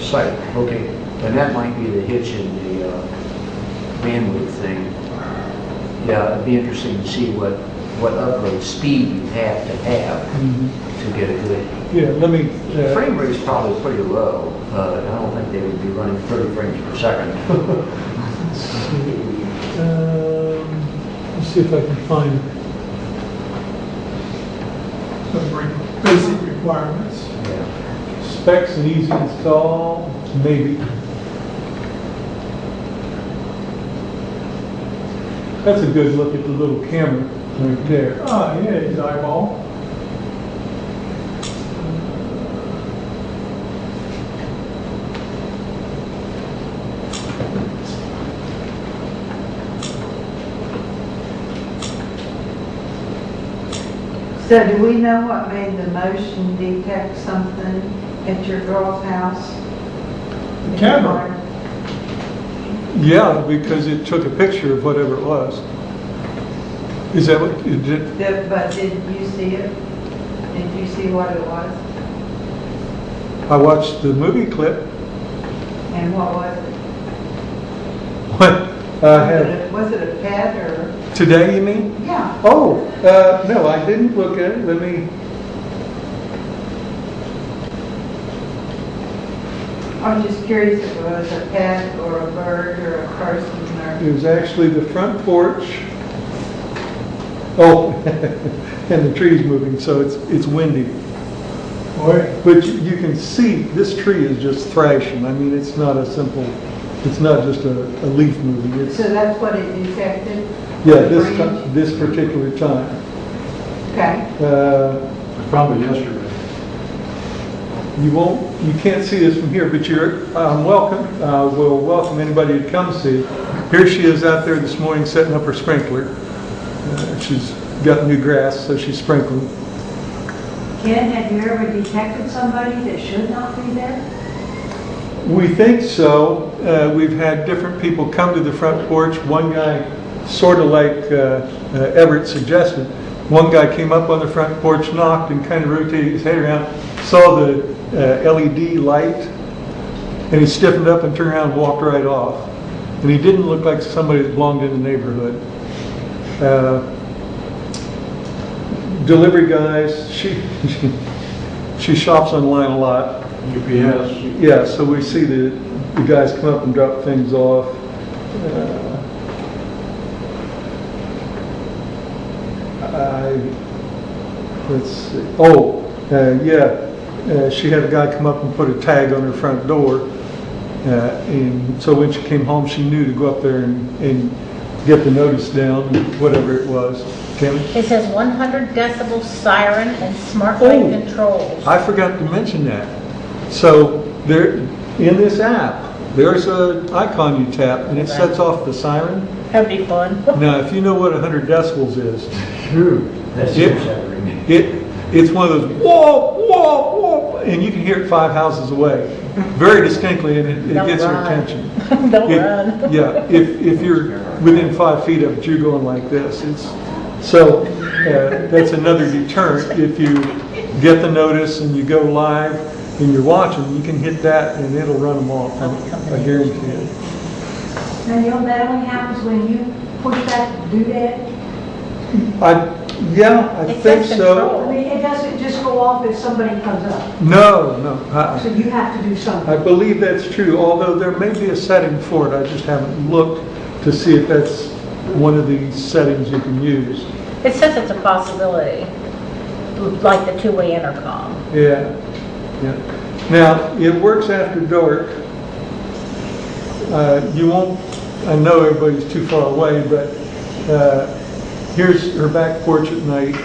site. Okay, and that might be the hitch in the bandwidth thing. Yeah, it'd be interesting to see what upload speed you have to get a good. Yeah, let me. The frame rate is probably pretty low. I don't think they would be running 30 frames per second. Let's see if I can find Some basic requirements. specs and easy install, maybe. That's a good look at the little camera right there. Oh, yeah, his eyeball. So do we know what made the motion detect something at your girl's house? The camera. Yeah, because it took a picture of whatever it was. Is that what it did? But did you see it? Did you see what it was? I watched the movie clip. And what was it? What? Was it a pet or? Today, you mean? Yeah. Oh, no, I didn't look at it. Let me. I was just curious if it was a pet or a bird or a person or. It was actually the front porch. Oh, and the tree's moving, so it's windy. But you can see this tree is just thrashing. I mean, it's not a simple. It's not just a leaf moving. It's, So that's what it detected? yeah, this particular time. Okay. Probably yesterday. You can't see this from here, but you're welcome. We'll welcome anybody to come see. Here she is out there this morning setting up her sprinkler. She's got new grass, so she's sprinkling. Ken, have you ever detected somebody that should not be there? We think so. We've had different people come to the front porch. One guy, sort of like Everett suggested, one guy came up on the front porch, knocked, and kind of rotated his head around, saw the LED light, and he stiffened up and turned around and walked right off. And he didn't look like somebody that belonged in the neighborhood. Delivery guys, she shops online a lot. UPS. Yeah, so we see the guys come up and drop things off. Let's see. Oh, she had a guy come up and put a tag on her front door. And so when she came home, she knew to go up there and get the notice down, whatever it was. Tammy? It says 100 decibel siren and smart light controls. I forgot to mention that. So there, in this app, there's an icon you tap and it sets off the siren. That'd be fun. Now, if you know what 100 decibels is, it's one of those whoa, whoa, whoa, and you can hear it 5 houses away, very distinctly, and it gets your attention. Don't run. Yeah, if you're within 5 feet of it, you're going like this. So that's another deterrent. If you get the notice and you go live and you're watching, you can hit that and it'll run them off. I guarantee it. Now, you know, that only happens when you push that doodad? I think so. I mean, it doesn't just go off if somebody comes up. No. So you have to do something. I believe that's true, although there may be a setting for it. I just haven't looked to see if that's one of the settings you can use. It says it's a possibility, like the two-way intercom. Yeah. Now, it works after dark. You won't, I know everybody's too far away, but here's her back porch at night.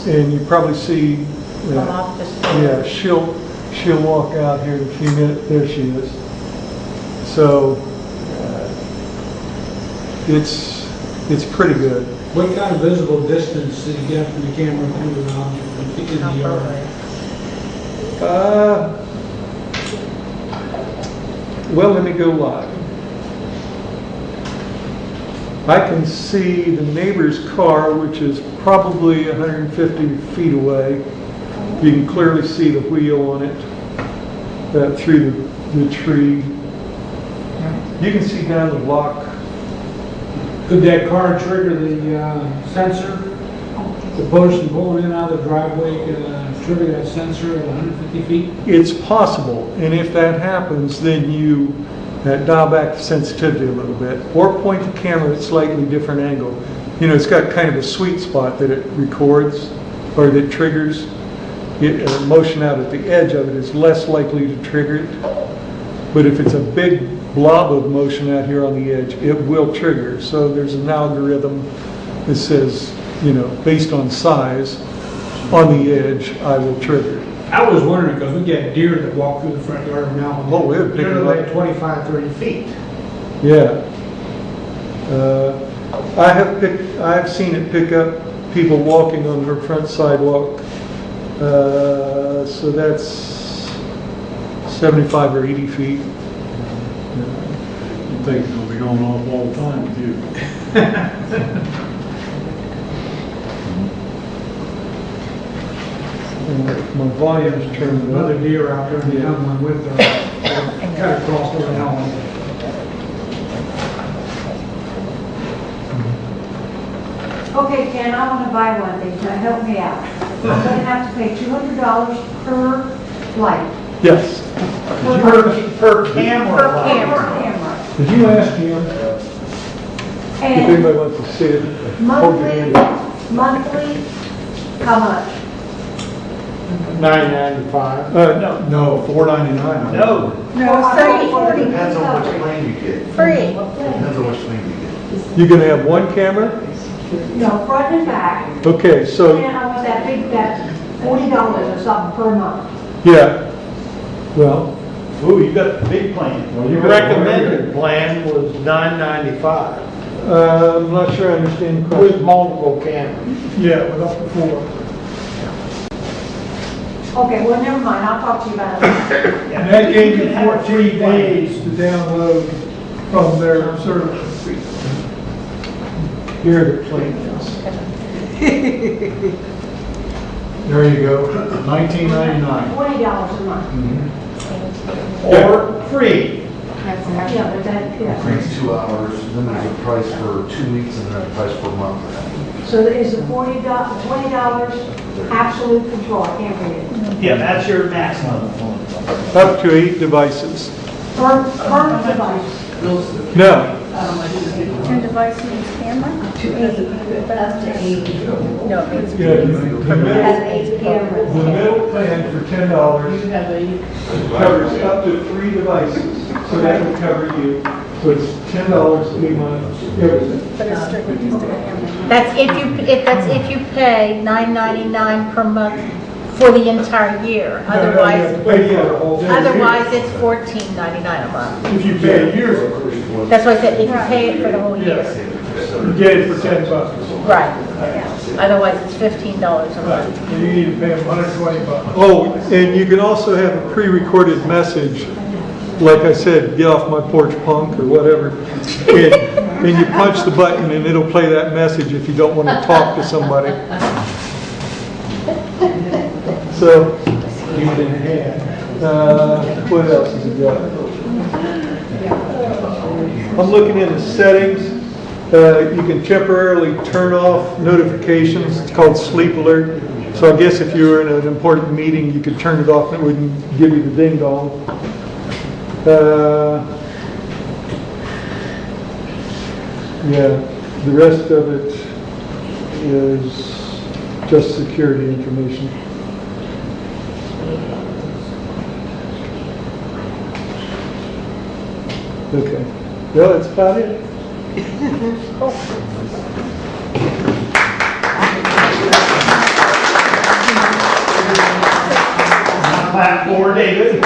And you probably see, she'll walk out here in a few minutes. There she is. So it's pretty good. What kind of visible distance did you get from the camera to the object in the yard? Well, let me go live. I can see the neighbor's car, which is probably 150 feet away. You can clearly see the wheel on it through the tree. You can see down the block. Could that car trigger the sensor? The person pulling in out of the driveway could trigger that sensor at 150 feet? It's possible, and if that happens, then you dial back the sensitivity a little bit, or point the camera at a slightly different angle. You know, it's got kind of a sweet spot that it records, or that triggers. Motion out at the edge of it is less likely to trigger it, but if it's a big blob of motion out here on the edge, it will trigger. So there's an algorithm that says, you know, based on size, on the edge, I will trigger. I was wondering, because we get deer that walk through the front yard now. Oh, we would pick They're them like up. 25, 30 feet. Yeah. I've seen it pick up people walking on their front sidewalk. So that's 75 or 80 feet. You think it'll be going off all the time with you? My volume's turned Another up. deer out there, and the other one with her, kind of crossed over now. Okay, Ken, I want to buy one of these, now help me out. I'm going to have to pay $200 per flight. Yes. Per camera. Per camera. Did you ask him if And anybody wants to see it? Hold your hand up. monthly, how much? $9.95. No, $4.99. No. No, it's 40. Depends on which plane you get. Free. Depends on which plane you get. You're gonna have one camera? No, front and back. Okay, so, And I want that big, that $40 or something per month. yeah. Well, Ooh, you got the big plan. The recommended plan was $9.95 I'm not sure I understand the question. with multiple cameras. Yeah, with up to 4. Okay, well, never mind, I'll talk to you about it. And that gave you 14 days to download from their server. Here are the plans. There you go, $19.99. $20 a month. Or free. Yeah, but that, yeah. It's 2 hours, then there's a price for 2 weeks and then a price for a month. So is the $20 absolute control? I can't read it. Yeah, that's your maximum. Up to 8 devices. Per device. No, 10 devices camera? No, it's yeah, the middle plan for $10 covers up to 3 devices, so that would cover you. So it's $10 a month, everything. But it's strictly just a camera. That's if you pay $9.99 per month for the entire year. Otherwise, it's $14.99 a month. If you pay a year, That's why I said if you pay it for the whole year. you get it for $10. Right. Otherwise, it's $15 a month. You need to pay them $120. Oh, and you can also have a pre-recorded message, like I said, get off my porch punk or whatever. And you punch the button and it'll play that message if you don't want to talk to somebody. So, what else has it got? I'm looking in the settings. You can temporarily turn off notifications. It's called sleep alert. So I guess if you were in an important meeting, you could turn it off and it wouldn't give you the ding dong. Yeah, the rest of it is just security information. Okay, well, that's about it. Clap for David.